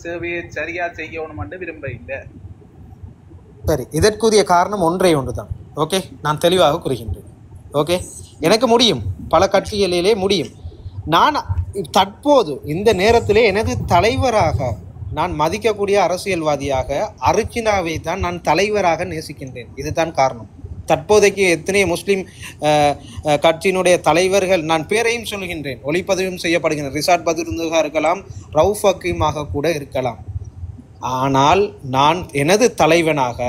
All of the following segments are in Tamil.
சேவையை சரியா செய்யணும்னு விரும்ப இல்லை. சரி, இதற்குரிய காரணம் ஒன்றே ஒன்றுதான். ஓகே, நான் தெளிவாக கூறுகின்றேன். ஓகே, எனக்கு முடியும், பல கட்சிகளிலே முடியும். நான் தற்போது இந்த நேரத்திலே எனது தலைவராக நான் மதிக்கக்கூடிய அரசியல்வாதியாக அர்ச்சனாவை தான் நான் தலைவராக நேசிக்கின்றேன். இதுதான் காரணம். தற்போதைக்கு எத்தனை முஸ்லிம் கட்சியினுடைய தலைவர்கள், நான் பேரையும் சொல்கின்றேன், ஒளிப்பதிவும் செய்யப்படுகின்றன, ரிசாட் பதிருந்துகா இருக்கலாம், ரவுஃப் ஹக்கீமாக கூட இருக்கலாம். ஆனால் நான் எனது தலைவனாக,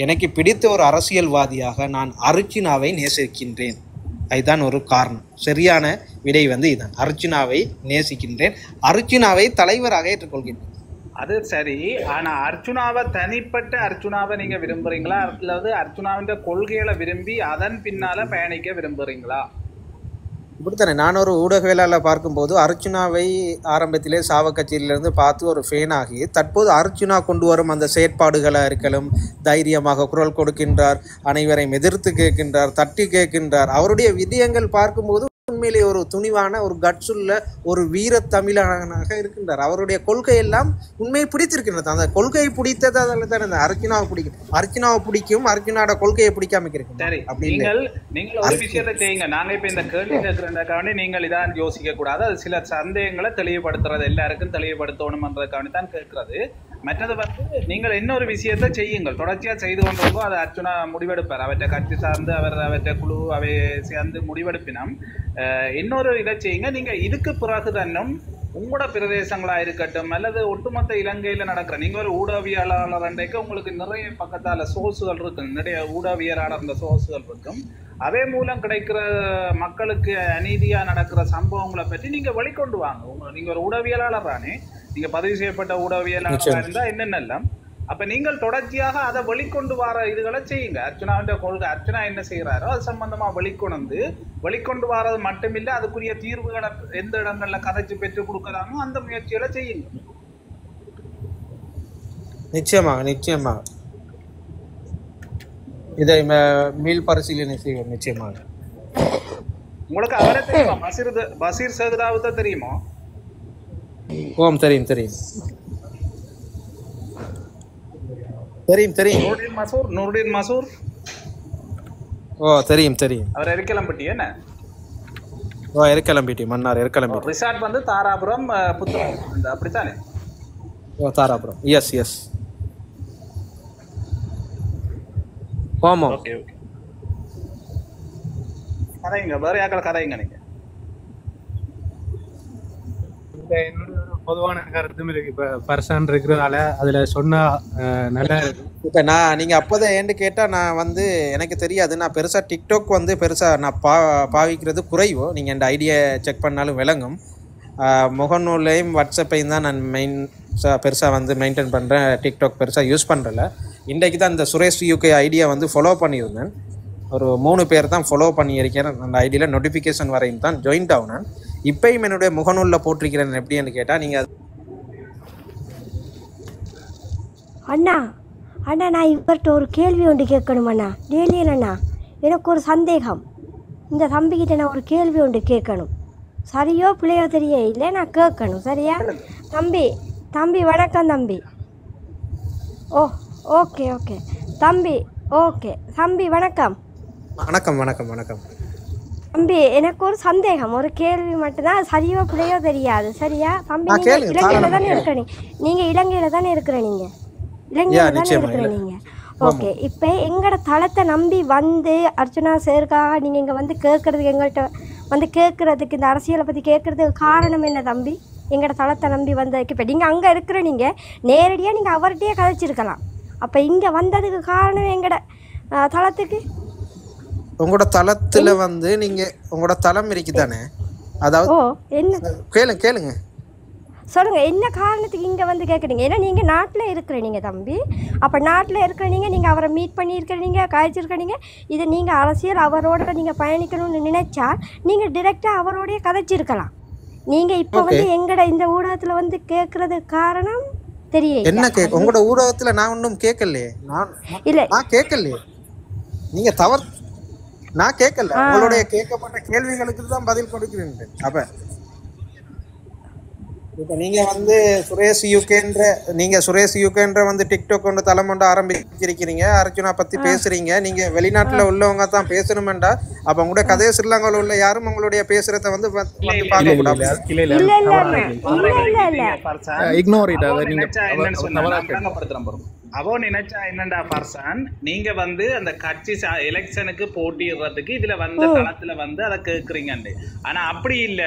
எனக்கு பிடித்த ஒரு அரசியல்வாதியாக நான் அர்ச்சனாவை நேசிக்கின்றேன். அதுதான் ஒரு காரணம். சரியான விடை இதுதான். அர்ச்சனாவை நேசிக்கின்றேன், அர்ச்சனாவை தலைவராக ஏற்றுக்கொள்கின்றேன். அது சரி. ஆனா அர்ச்சுனாவை, தனிப்பட்ட அர்ச்சுனாவை நீங்க விரும்புறீங்களா, அல்லது அர்ச்சுனாவின் கொள்கைகளை விரும்பி அதன் பின்னால பயணிக்க விரும்புறீங்களா? இப்படித்தானே நான் ஒரு ஊடகவியலாளர் பார்க்கும்போது அர்ச்சனாவை ஆரம்பத்திலே சாவ கட்சியிலிருந்து பார்த்து ஒரு ஃபேன் ஆகி, தற்போது அர்ச்சனா கொண்டு வரும் அந்த செயற்பாடுகளாக இருக்கலாம், தைரியமாக குரல் கொடுக்கின்றார், அனைவரையும் எதிர்த்து கேட்கின்றார், தட்டி கேட்கின்றார். அவருடைய விடயங்கள் பார்க்கும்போது உண்மையிலே ஒரு துணிவான, ஒரு கட்சுள்ள, ஒரு வீர தமிழனாக இருக்கின்றார். அவருடைய கொள்கை எல்லாம் உண்மையை பிடித்திருக்கின்றது. அந்த கொள்கையை பிடித்ததால தான் அந்த அர்ச்சனாவை பிடிக்கும். அர்ச்சனாவை பிடிக்கும், அர்ச்சனாவோட கொள்கையை பிடிக்காம இருக்கு. சரி, நீங்கள் ஒரு விஷயத்தை செய்யுங்க. நாங்க இப்ப இந்த கேள்வி கேட்கறதுக்காண்டி நீங்கள் இதான் யோசிக்க கூடாது. அது சில சந்தேகங்களை தெளிவுபடுத்துறது, எல்லாருக்கும் தெளிவுபடுத்தணும்ன்றதுக்காண்டி தான் கேட்கறது. மற்றது நீங்கள் இன்னொரு விஷயத்தை செய்யுங்கள், தொடர்ச்சியா செய்து கொண்டிருக்கோம். அதை அர்ச்சனா முடிவெடுப்பார். அவற்றை கட்சி சார்ந்து அவற்றை குழு அவை சேர்ந்து முடிவெடுப்பினம். இன்னொரு இதை செய்யுங்க. நீங்க இதுக்கு பிறகு தன்னும் உங்களோட பிரதேசங்களா இருக்கட்டும், அல்லது ஒட்டுமொத்த இலங்கையில நடக்கிற, நீங்க ஒரு ஊடகவியலாளர் அன்றைக்கு உங்களுக்கு நிறைய பக்கத்தால சோர்ஸுகள் இருக்கும், நிறைய ஊடகவியலாளர் அந்த சோர்ஸுகள் இருக்கும். அதே மூலம் கிடைக்கிற மக்களுக்கு அநீதியா நடக்கிற சம்பவங்களை பற்றி நீங்க வெளிக்கொண்டு வாங்க. நீங்க ஒரு ஊடகவியலாளர் தானே, நீங்க பதிவு செய்யப்பட்ட ஊடகவியலாளராக இருந்தா என்னென்னலாம். அப்ப நீங்கள் தொடர்ச்சியாக அதை வெளிக்கொண்டு வர இதுகளை செய்யுங்க. அர்ச்சனாவின் கொள்கை, அர்ச்சனா என்ன செய்யறாரோ அது சம்பந்தமா வெளிக்கொண்டு வர்றது மட்டுமில்லை, அதுக்குரிய தீர்வுகளை எந்த இடங்கள்ல கதைச்சு பெற்றுக் கொடுக்கலாமோ அந்த முயற்சிகளை செய்யுங்க. நிச்சயமாக இதை மீள் பரிசீலனை செய்வோம். நிச்சயமாக. உங்களுக்கு அவரை தெரியுமா? பசீர் சகுதாவுத்த தெரியுமா? ஓம், தெரியும். நூருடீன் மசூர். ஓ, தெரியும். அவர் எரிக்கலம்பட்டி என்ன? ஓ, எரிக்கலம்பட்டி, மன்னார் எரிக்கலம்பட்டி. ரிசார்ட் தாராபுரம், புத்தகம், அப்படித்தானே? ஓ, தாராபுரம். எஸ். ஆமா. ஓகே. கதைங்க, வேற யாக்கள் கதைங்க. நீங்க என்னுடைய பொதுவான கருத்தும் இருக்கு. இப்ப பர்சன் இருக்கிறதால அதுல சொன்னா நல்லா இருக்கும். இப்ப நீங்க அப்போதான் ஏன்னு கேட்டா, நான் எனக்கு தெரியாது. நான் பெருசா டிக்டாக் பெருசா நான் பாவிக்கிறது குறைவோ. நீங்க இந்த ஐடியா செக் பண்ணாலும் விளங்கும். முகநூலையும் வாட்ஸ்அப்பையும் தான் நான் பெருசா மெயின்டைன் பண்றேன். டிக்டாக் பெருசா யூஸ் பண்றல. இன்றைக்கு தான் இந்த சுரேஷ் யூகே ஐடியா ஃபாலோ பண்ணியிருந்தேன். ஒரு 3 பேர் தான் ஃபாலோ பண்ணியிருக்கிறேன். அந்த ஐடியில் நோட்டிஃபிகேஷன் வரையும் தான் ஜாயின்ட் ஆகுனேன். இப்பயும் என்னுடைய முகநூலில் போட்டிருக்கிறேன். எப்படின்னு கேட்டால், நீங்கள் அண்ணா நான் இவர்கிட்ட ஒரு கேள்வி ஒன்று கேட்கணும் அண்ணா. டெய்லியன் அண்ணா, எனக்கு ஒரு சந்தேகம். இந்த தம்பிக்கிட்ட நான் ஒரு கேள்வி ஒன்று கேட்கணும். சரியோ பிள்ளையோ தெரிய இல்லை, நான் கேட்கணும். சரியா? தம்பி வணக்கம் தம்பி. ஓகே தம்பி. ஓகே தம்பி, வணக்கம். தம்பி, எனக்கு ஒரு சந்தேகம், ஒரு கேள்வி மட்டும்தான். சரியோ பிள்ளையோ தெரியாது. சரியா தம்பி? இலங்கையில தானே இருக்கிறீங்க? நீங்க இலங்கையில தானே இருக்கிறீங்க? ஓகே. இப்போ எங்களோட தளத்தை நம்பி அர்ச்சனா சேர்க்காக நீங்கள் இங்கே கேட்கறதுக்கு, எங்கள்கிட்ட கேட்கறதுக்கு, இந்த அரசியலை பற்றி கேட்கறதுக்கு காரணம் என்ன தம்பி? எங்களோட தளத்தை நம்பி வந்ததுக்கு இப்போ நீங்கள் அங்கே இருக்கிற, நீங்கள் நேரடியாக நீங்கள் அவர்கிட்டயே கதைச்சிருக்கலாம். அப்போ இங்கே வந்ததுக்கு காரணம் எங்களோட தளத்துக்கு, உங்களோட தளத்துல நீங்க உங்களோட தளம் இருக்குதானே, அதாவது என்ன கேளுங்க சொல்லுங்க, என்ன காரணத்துக்கு இங்க கேட்குறீங்க? ஏன்னா நீங்க நாட்டில் இருக்கிறீங்க தம்பி. அப்ப நாட்டில் இருக்கிறீங்க, நீங்க அவரை மீட் பண்ணியிருக்கிறீங்க, காய்ச்சிருக்கிறீங்க. இதை நீங்க அரசியல் அவரோட நீங்க பயணிக்கணும்னு நினைச்சா நீங்க டிரெக்டா அவரோடய கதைச்சிருக்கலாம். நீங்க இப்ப எங்கட இந்த ஊடகத்துல கேட்கறது காரணம் தெரியல. என்ன உங்களோட ஊடகத்துல நான் ஒன்றும் கேட்கலையே. நான் கேட்கலையே, நீங்க தவறு. நான் கேட்கல. உங்களுடைய கேட்கப்பட்ட கேள்விகளுக்கு தான் பதில் கொடுக்கிறேன். அப்ப இப்ப நீங்க வந்து சுரேஷ் யூகேன்ற வந்து டிக்டாக் கொண்டு தலைமொண்டு ஆரம்பிச்சிருக்கிறீங்க. அர்ச்சுனா பத்தி பேசுறீங்க. நீங்க வெளிநாட்டுல உள்ளவங்க தான் பேசணுமெண்டா அப்ப உங்களோட கதையை ஸ்ரீலங்காவில் உள்ள யாரும் உங்களுடைய பேசுறத வந்து பார்க்க கூடாது. Ignore it. அத நீங்க அவோ நினைச்சா என்னண்டா பர்சன் நீங்க வந்து அந்த கட்சி எலெக்ஷனுக்கு போட்டிடுறதுக்கு இதுல வந்து களத்துல வந்து அதை கேக்குறீங்க. ஆனா அப்படி இல்ல.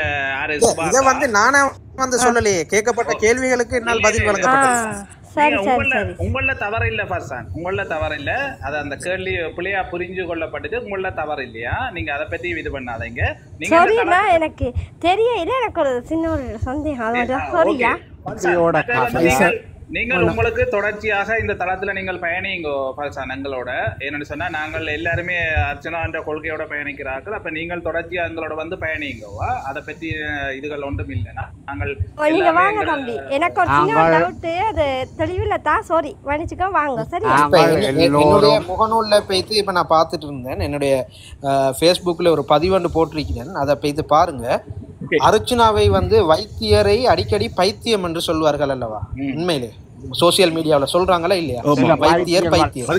இத வந்து நானே வந்து சொல்லலையே, கேட்கப்பட்ட கேள்விகளுக்கு என்னால் பதில் வழங்கப்பட்டது. உங்கள தவறு இல்ல பர்சன், உங்கள தவறு இல்ல. அது அந்த கேள்வி பிள்ளையா புரிஞ்சு கொள்ளப்பட்டது. உங்கள தவறு இல்லையா? நீங்க அதை பத்தி இது பண்ணாதீங்க. எனக்கு தெரியல. எனக்கு ஒரு சின்ன ஒரு சந்தேகம். நீங்கள் உங்களுக்கு தொடர்ச்சியாக இந்த தளத்துல நீங்கள் பயணிங்கோ பர்சன். எங்களோட என்னன்னு சொன்னா நாங்கள் எல்லாருமே அர்ச்சனா என்ற கொள்கையோட பயணிக்கிறார்கள். அப்ப நீங்கள் தொடர்ச்சியா எங்களோட வந்து பயணிங்கோவா? அதை பத்தி இதுகள் ஒன்றும் இல்லைன்னா நாங்கள் நீங்க வாங்க தம்பி. எனக்கு ஒரு சின்ன டவுட், அது தெளிவில்ல தான். சாரி மன்னிச்சுக்கோ, வாங்க. சரி, என்னுடைய முகநூல்ல போயிட்டு இப்ப நான் பார்த்துட்டு இருந்தேன். என்னுடைய ஃபேஸ்புக்ல ஒரு பதிவொன்று போட்டிருக்கிறேன். அதை போயிட்டு பாருங்க. அர்ச்சுனாவை வந்து வைத்தியரை அடிக்கடி பைத்தியம் என்று சொல்வார்கள் அல்லவா? உண்மையிலே சோசியல் மீடியாவில சொல்றாங்களா இல்லையா? வைத்தியர் பைத்தியம்.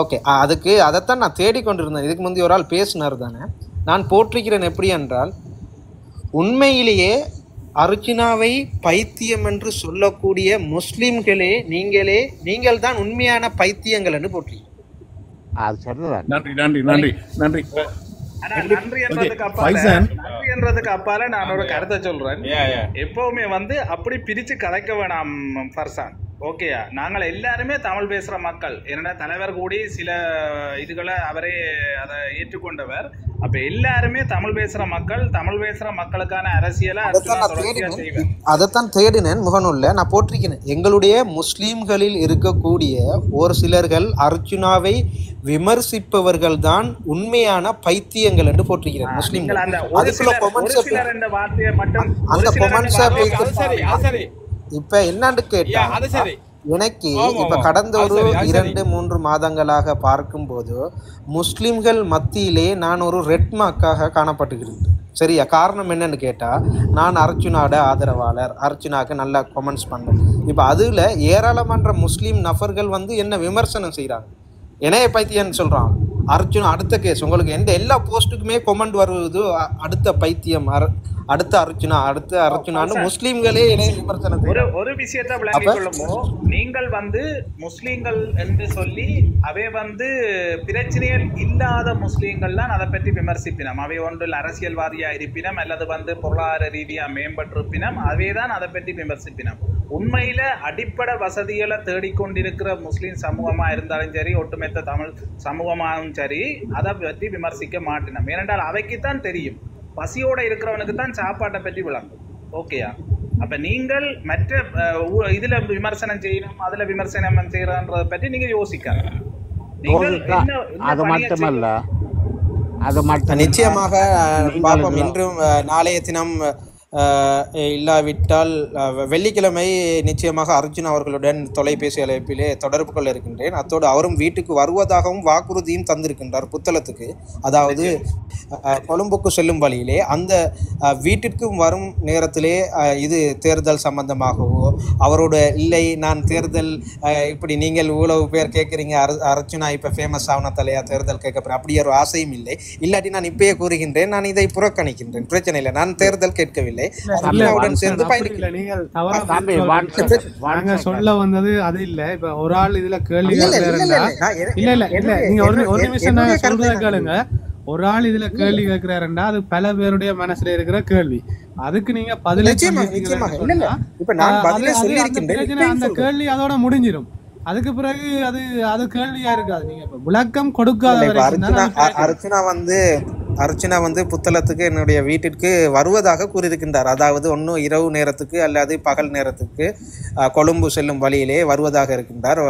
ஓகே, அதுக்கு அதைத்தான் நான் தேடிக்கொண்டிருந்தேன். இதுக்கு முந்தைய ஒரு ஆள் பேசினார் தானே. நான் போட்டிருக்கிறேன் எப்படி என்றால், உண்மையிலேயே அர்ச்சுனாவை பைத்தியம் என்று சொல்லக்கூடிய முஸ்லிம்களே நீங்கள் தான் உண்மையான பைத்தியங்கள் என்று போட்டிருக்கீங்க. நன்றி நன்றி நன்றி நன்றி. நன்றி என்றதுக்கு அப்பால நான் ஒரு கருத்தை சொல்றேன். எப்பவுமே வந்து அப்படி பிரிச்சு கலைக்க வேணாம் ஃபர்சான். ஓகேயா? நாங்கள் எல்லாருமே தமிழ் பேசுற மக்கள். என்னோட தலைவர் கூடி சில இதுகளை அவரே அதை ஏற்றுக்கொண்டவர். அப்ப எல்லாருமே தமிழ் பேசுற மக்கள். தமிழ் பேசுற மக்களுக்கான அரசியலை அதைத்தான் தேடினேன். முகநூல்ல நான் போட்டிருக்கிறேன். எங்களுடைய முஸ்லிம்களில் இருக்கக்கூடிய ஒரு சிலர்கள் அர்ச்சுனாவை விமர்சிப்பவர்கள் தான் உண்மையான பைத்தியங்கள் என்று போட்டிருக்கிறேன். முஸ்லிம்கள் அந்த இப்ப என்னன்னு கேட்டா, எனக்கு இப்ப கடந்த ஒரு 2-3 மாதங்களாக பார்க்கும்போது முஸ்லிம்கள் மத்தியிலே நான் ஒரு ரெட் மார்க்காக காணப்பட்டுகிறேன். சரியா? காரணம் என்னன்னு கேட்டா, நான் அர்ச்சுனாவோட ஆதரவாளர், அர்ச்சுனாக்கு நல்லா கமெண்ட்ஸ் பண்ணேன். இப்ப அதுல ஏராளமான முஸ்லிம் நபர்கள் வந்து என்ன விமர்சனம் செய்யறாங்க. என்னைய பைத்தியன்னு சொல்றான். அர்ச்சுனா அடுத்த கேஸ் உங்களுக்கு எந்த எல்லா போஸ்ட்டுக்குமே கொமெண்ட் வருவது அடுத்த பைத்தியம், அடுத்த அர்ச்சுனான்னு முஸ்லிம்களே விமர்சனம். ஒரு விஷயத்தை விளங்கிக் கொள்ளுமோ, நீங்கள் வந்து முஸ்லீம்கள் என்று சொல்லி அவை வந்து பிரச்சனைகள் இல்லாத முஸ்லீம்கள் தான் அதை பற்றி விமர்சிப்பினம். அவை ஒன்றில் அரசியல்வாதியா இருப்பினம் அல்லது வந்து பொருளாதார ரீதியா மேம்பட்டிருப்பினம். அவை தான் அதை பற்றி விமர்சிப்பினம். உண்மையில அடிப்படை வசதிகளை தேடிக்கொண்டிருக்கிற முஸ்லீம் சமூகமா இருந்தாலும் சரி, ஒட்டுமொத்த தமிழ் சமூகமாகவும் சரி, அதை பற்றி விமர்சிக்க மாட்டினோம். ஏனென்றால் அவைக்குத்தான் தெரியும், பசியோட இருக்கிறவனுக்கு தான் சாப்பாட்டை பற்றி விளங்கும். ஓகேயா? அப்ப நீங்கள் மற்ற இதுல விமர்சனம் செய்யணும், அதுல விமர்சனம் செய்யறன்றதை பற்றி நீங்க யோசிக்காங்க. அது மட்டுமல்ல, நிச்சயமாக பார்ப்போம். இன்றும் நாளைய தினம் இல்லாவிட்டால் வெள்ளிக்கிழமை நிச்சயமாக அர்ஜுன் அவர்களுடன் தொலைபேசி அழைப்பிலே தொடர்பு கொள்ள இருக்கின்றேன். அத்தோடு அவரும் வீட்டுக்கு வருவதாகவும் வாக்குறுதியும் தந்திருக்கின்றார் புத்தளத்துக்கு. அதாவது கொழும்புக்கு செல்லும் வழியிலே அந்த வீட்டிற்கு வரும் நேரத்திலே இது தேர்தல் சம்பந்தமாகவோ அவரோட இல்லை நான் தேர்தல் இப்படி நீங்கள் இவ்வளவு பேர் கேட்குறீங்க, அர்ஜுனா இப்போ ஃபேமஸ் ஆகணும் தலையா தேர்தல் கேட்க போகிறேன், அப்படி ஒரு ஆசையும் இல்லை. இல்லாட்டி நான் இப்பயே கூறுகின்றேன், நான் இதை புறக்கணிக்கின்றேன். பிரச்சனை இல்லை, நான் தேர்தல் கேட்கவில்லை. சொல்ல வந்தது அது இல்ல. இப்ப ஒரு ஆள் இதுல கேள்வி கேளுங்க. ஒரு ஆள் இதுல கேள்வி கேட்கிறாருன்னா அது பல பேருடைய மனசுல இருக்கிற கேள்வி. அதுக்கு நீங்க பதில் அந்த கேள்வி அதோட முடிஞ்சிடும். அதுக்கு பிறகு அது கேள்வியா இருக்காது. நீங்க விளக்கம் கொடுக்காத அர்ச்சனா வந்து புத்தளத்துக்கு என்னுடைய வீட்டிற்கு வருவதாக கூறியிருக்கின்றார். அதாவது ஒன்று இரவு நேரத்துக்கு அல்லது பகல் நேரத்துக்கு கொழும்பு செல்லும் வழியிலே வருவதாக இருக்கின்றார்.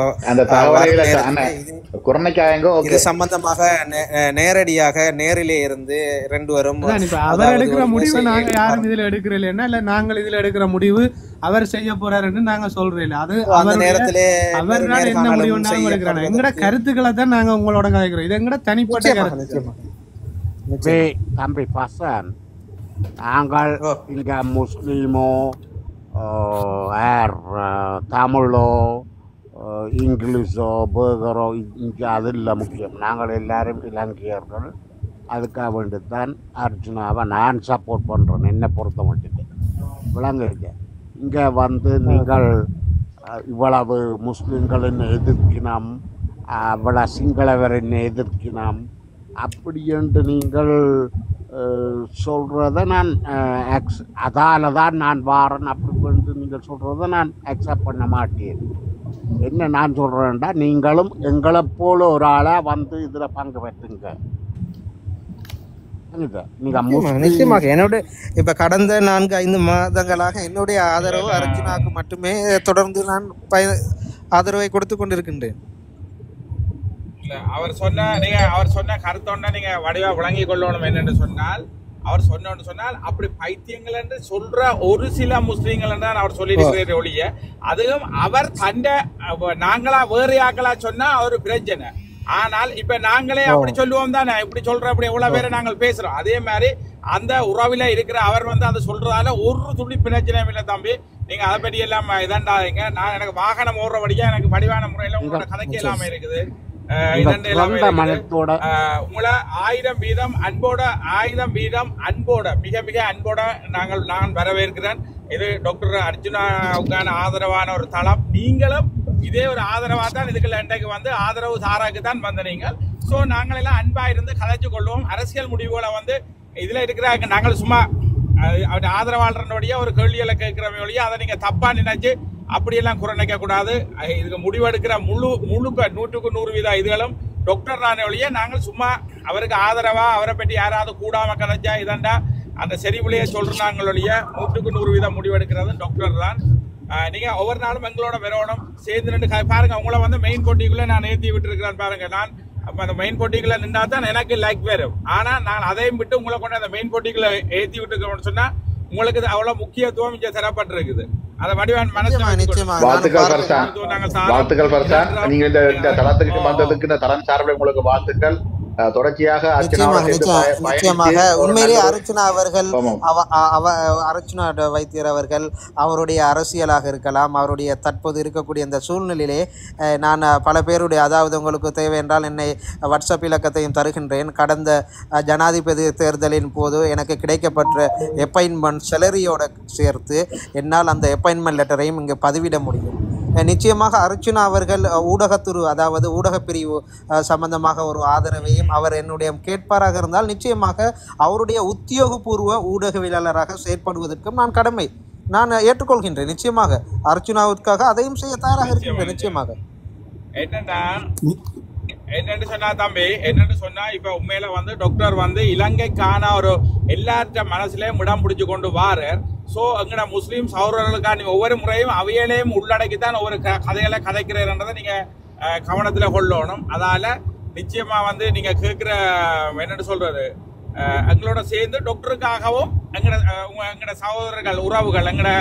இது சம்பந்தமாக நேரடியாக நேரிலே இருந்து 2 வரும். அவர் எடுக்கிற முடிவு நாங்க யாரும் இதுல எடுக்கிறோம், இல்ல நாங்கள் இதுல எடுக்கிற முடிவு அவர் செய்ய போறாருன்னு நாங்க சொல்றோம். அது அந்த நேரத்திலே அவரால் என்ன முடிவு எடுக்கிறாங்க. எங்கட கருத்துக்களை தான் நாங்க உங்களோட கதைக்கிறோம். இது எங்கட தனிப்பட்ட கருத்து. தம்பி பசன் நாங்கள் இங்கே முஸ்லீமோ தமிழோ இங்கிலீஷோ பேகரோ இங்கே அது இல்லை முக்கியம். நாங்கள் எல்லாரும் இலங்கையர்கள். அதுக்காக வேண்டித்தான் அர்ஜுனாவை நான் சப்போர்ட் பண்ணுறேன். என்னை பொறுத்த மட்டும் விளங்குங்க. இங்கே வந்து நீங்கள் இவ்வளவு முஸ்லீம்கள் என்ன எதிர்க்கினோம், அவ்வளோ சிங்களவர் என்ன எதிர்க்கினோம் அப்படி என்று நீங்கள் சொல்கிறத நான் அதால் தான் நான் வாரேன் அப்படி வந்து நீங்கள் சொல்கிறத நான் அக்செப்ட் பண்ண மாட்டேன். என்ன நான் சொல்கிறேன்டா, நீங்களும் எங்களை போல ஒரு ஆளாக வந்து இதில் பங்கு பெற்றுங்க. நிச்சயமாக என்னுடைய இப்ப கடந்த 4-5 மாதங்களாக என்னுடைய ஆதரவு அர்ஜுனாவுக்கு மட்டுமே தொடர்ந்து நான் ஆதரவை கொடுத்து கொண்டிருக்கின்றேன். அவர் சொன்ன கருத்தொன்ன நீங்க வடிவா விளங்கி கொள்ளணும். என்னென்று சொன்னால் அவர் சொன்னால் அப்படி பைத்தியங்கள் என்று சொல்ற ஒரு சில முஸ்லீம்கள் தான் அவர் சொல்லியிருக்கிற ஒழிய, அதுவும் அவர் தண்டை நாங்களா வேறு ஆக்களா சொன்னா ஒரு பிரச்சனை. ஆனால் இப்ப நாங்களே அப்படி சொல்லுவோம் தானே, இப்படி சொல்ற அப்படி எவ்வளவு பேரை நாங்கள் பேசுறோம். அதே மாதிரி அந்த உறவில இருக்கிற அவர் வந்து அதை சொல்றதால ஒரு துளி பிரச்சனையும் இல்லை தம்பி. நீங்க அதை பற்றி எல்லாம் இதாண்டாதீங்க. நான் எனக்கு வாகனம் ஓடுறபடியா எனக்கு வடிவான முறையில உங்களோட கதைக்கு எல்லாமே இருக்குது. உங்களை 1000 வீதம் அன்போட மிக மிக அன்போட நான் வரவேற்கிறேன். இது டாக்டர் அர்ஜுனாவுக்கான ஆதரவான ஒரு தளம். நீங்களும் இதே ஒரு ஆதரவா தான் இதுக்குள்ள இன்றைக்கு வந்து ஆதரவு தாராக்கு தான் வந்த நீங்கள். ஸோ நாங்கள் எல்லாம் அன்பா இருந்து கதைச்சு கொள்வோம். அரசியல் முடிவுகளை வந்து இதுல இருக்கிற நாங்கள் சும்மா அவருடைய ஆதரவாளர்களுடைய ஒரு கேள்விகளை கேட்கிறவங்க அதை நீங்க தப்பா நினைச்சு அப்படியெல்லாம் குறைக்க கூடாது. இதுக்கு முடிவெடுக்கிற முழுக்க 100% இதுகளும் டாக்டர் தானே ஒழிய நாங்கள் சும்மா அவருக்கு ஆதரவா அவரை பற்றி யாராவது கூடாம கதைச்சா இதண்டா அந்த செறிவுலையே சொல்றாங்களொழிய 100% முடிவெடுக்கிறது டாக்டர் தான். நீங்க ஒவ்வொரு நாளும் எங்களோட வரணும், சேர்ந்து நின்று பாருங்க. உங்களை வந்து மெயின் போட்டிக்குள்ள நான் ஏற்றி விட்டு இருக்கிறேன் பாருங்க. நான் அந்த மெயின் போட்டிக்குள்ள நின்றா தான் எனக்கு லைக் வரும். ஆனா நான் அதையும் விட்டு உங்களை கொண்டு அந்த மெயின் போட்டிக்குள்ள ஏற்றி விட்டு இருக்கோம்னு சொன்னா உங்களுக்கு அவ்வளவு முக்கியத்துவம் இங்க தரப்பட்டிருக்குது. அதை வடிவான் மனசு வாழ்த்துக்கள் பர்சான். நீங்க இந்த தளத்துக்கு வந்ததுக்கு இந்த தளம் சார்பில் உங்களுக்கு வாழ்த்துக்கள். தொடர்ச்சியாக நிச்சயமாக உண்மையிலே அர்ச்சுனா அவர்கள் அர்ச்சுனா வைத்தியர் அவர்கள் அவருடைய அரசியலாக இருக்கலாம், அவருடைய தற்போது இருக்கக்கூடிய இந்த சூழ்நிலையிலே நான் பல பேருடைய, அதாவது உங்களுக்கு தேவை என்றால் என்னை வாட்ஸ்அப் இலக்கத்தையும் தருகின்றேன். கடந்த ஜனாதிபதி தேர்தலின் போது எனக்கு கிடைக்கப்பட்ட அப்பாயின்மெண்ட் சேலரியோடு சேர்த்து என்னால் அந்த அப்பாயின்மெண்ட் லெட்டரையும் இங்கே பதிவிட முடியும். நிச்சயமாக அர்ச்சுனா அவர்கள் ஊடகத்துறை, அதாவது ஊடகப்பிரிவு சம்பந்தமாக ஒரு ஆதரவையும் அவர் என்னுடைய கேட்பாராக இருந்தால் நிச்சயமாக அவருடைய உத்தியோகபூர்வ ஊடகவியலாளராக செயற்படுவதற்கும் நான் கடமை நான் ஏற்றுக்கொள்கின்றேன். நிச்சயமாக அர்ச்சுனாவிற்காக அதையும் செய்ய தயாராக இருக்கின்றேன். நிச்சயமாக என்னன்னு சொன்னா தம்பி, என்னன்னு சொன்னா இப்ப உண்மையில வந்து டாக்டர் வந்து இலங்கைக்கான ஒரு எல்லார்ட்ட மனசுலயும் இடம் பிடிச்சு கொண்டு வாரார். சோ எங்கட முஸ்லீம் சகோதரர்களுக்கான நீங்க ஒவ்வொரு முறையும் அவையிலையும் உள்ளடக்கித்தான் ஒவ்வொரு கதைகளை கதைக்கிறன்றதை நீங்க கவனத்துல கொள்ளணும். அதால நிச்சயமா வந்து நீங்க கேட்கிற என்னன்னு சொல்றது, எங்களோட சேர்ந்து டாக்டருக்காகவும் எங்கட சகோதரர்கள் உறவுகள் எங்கட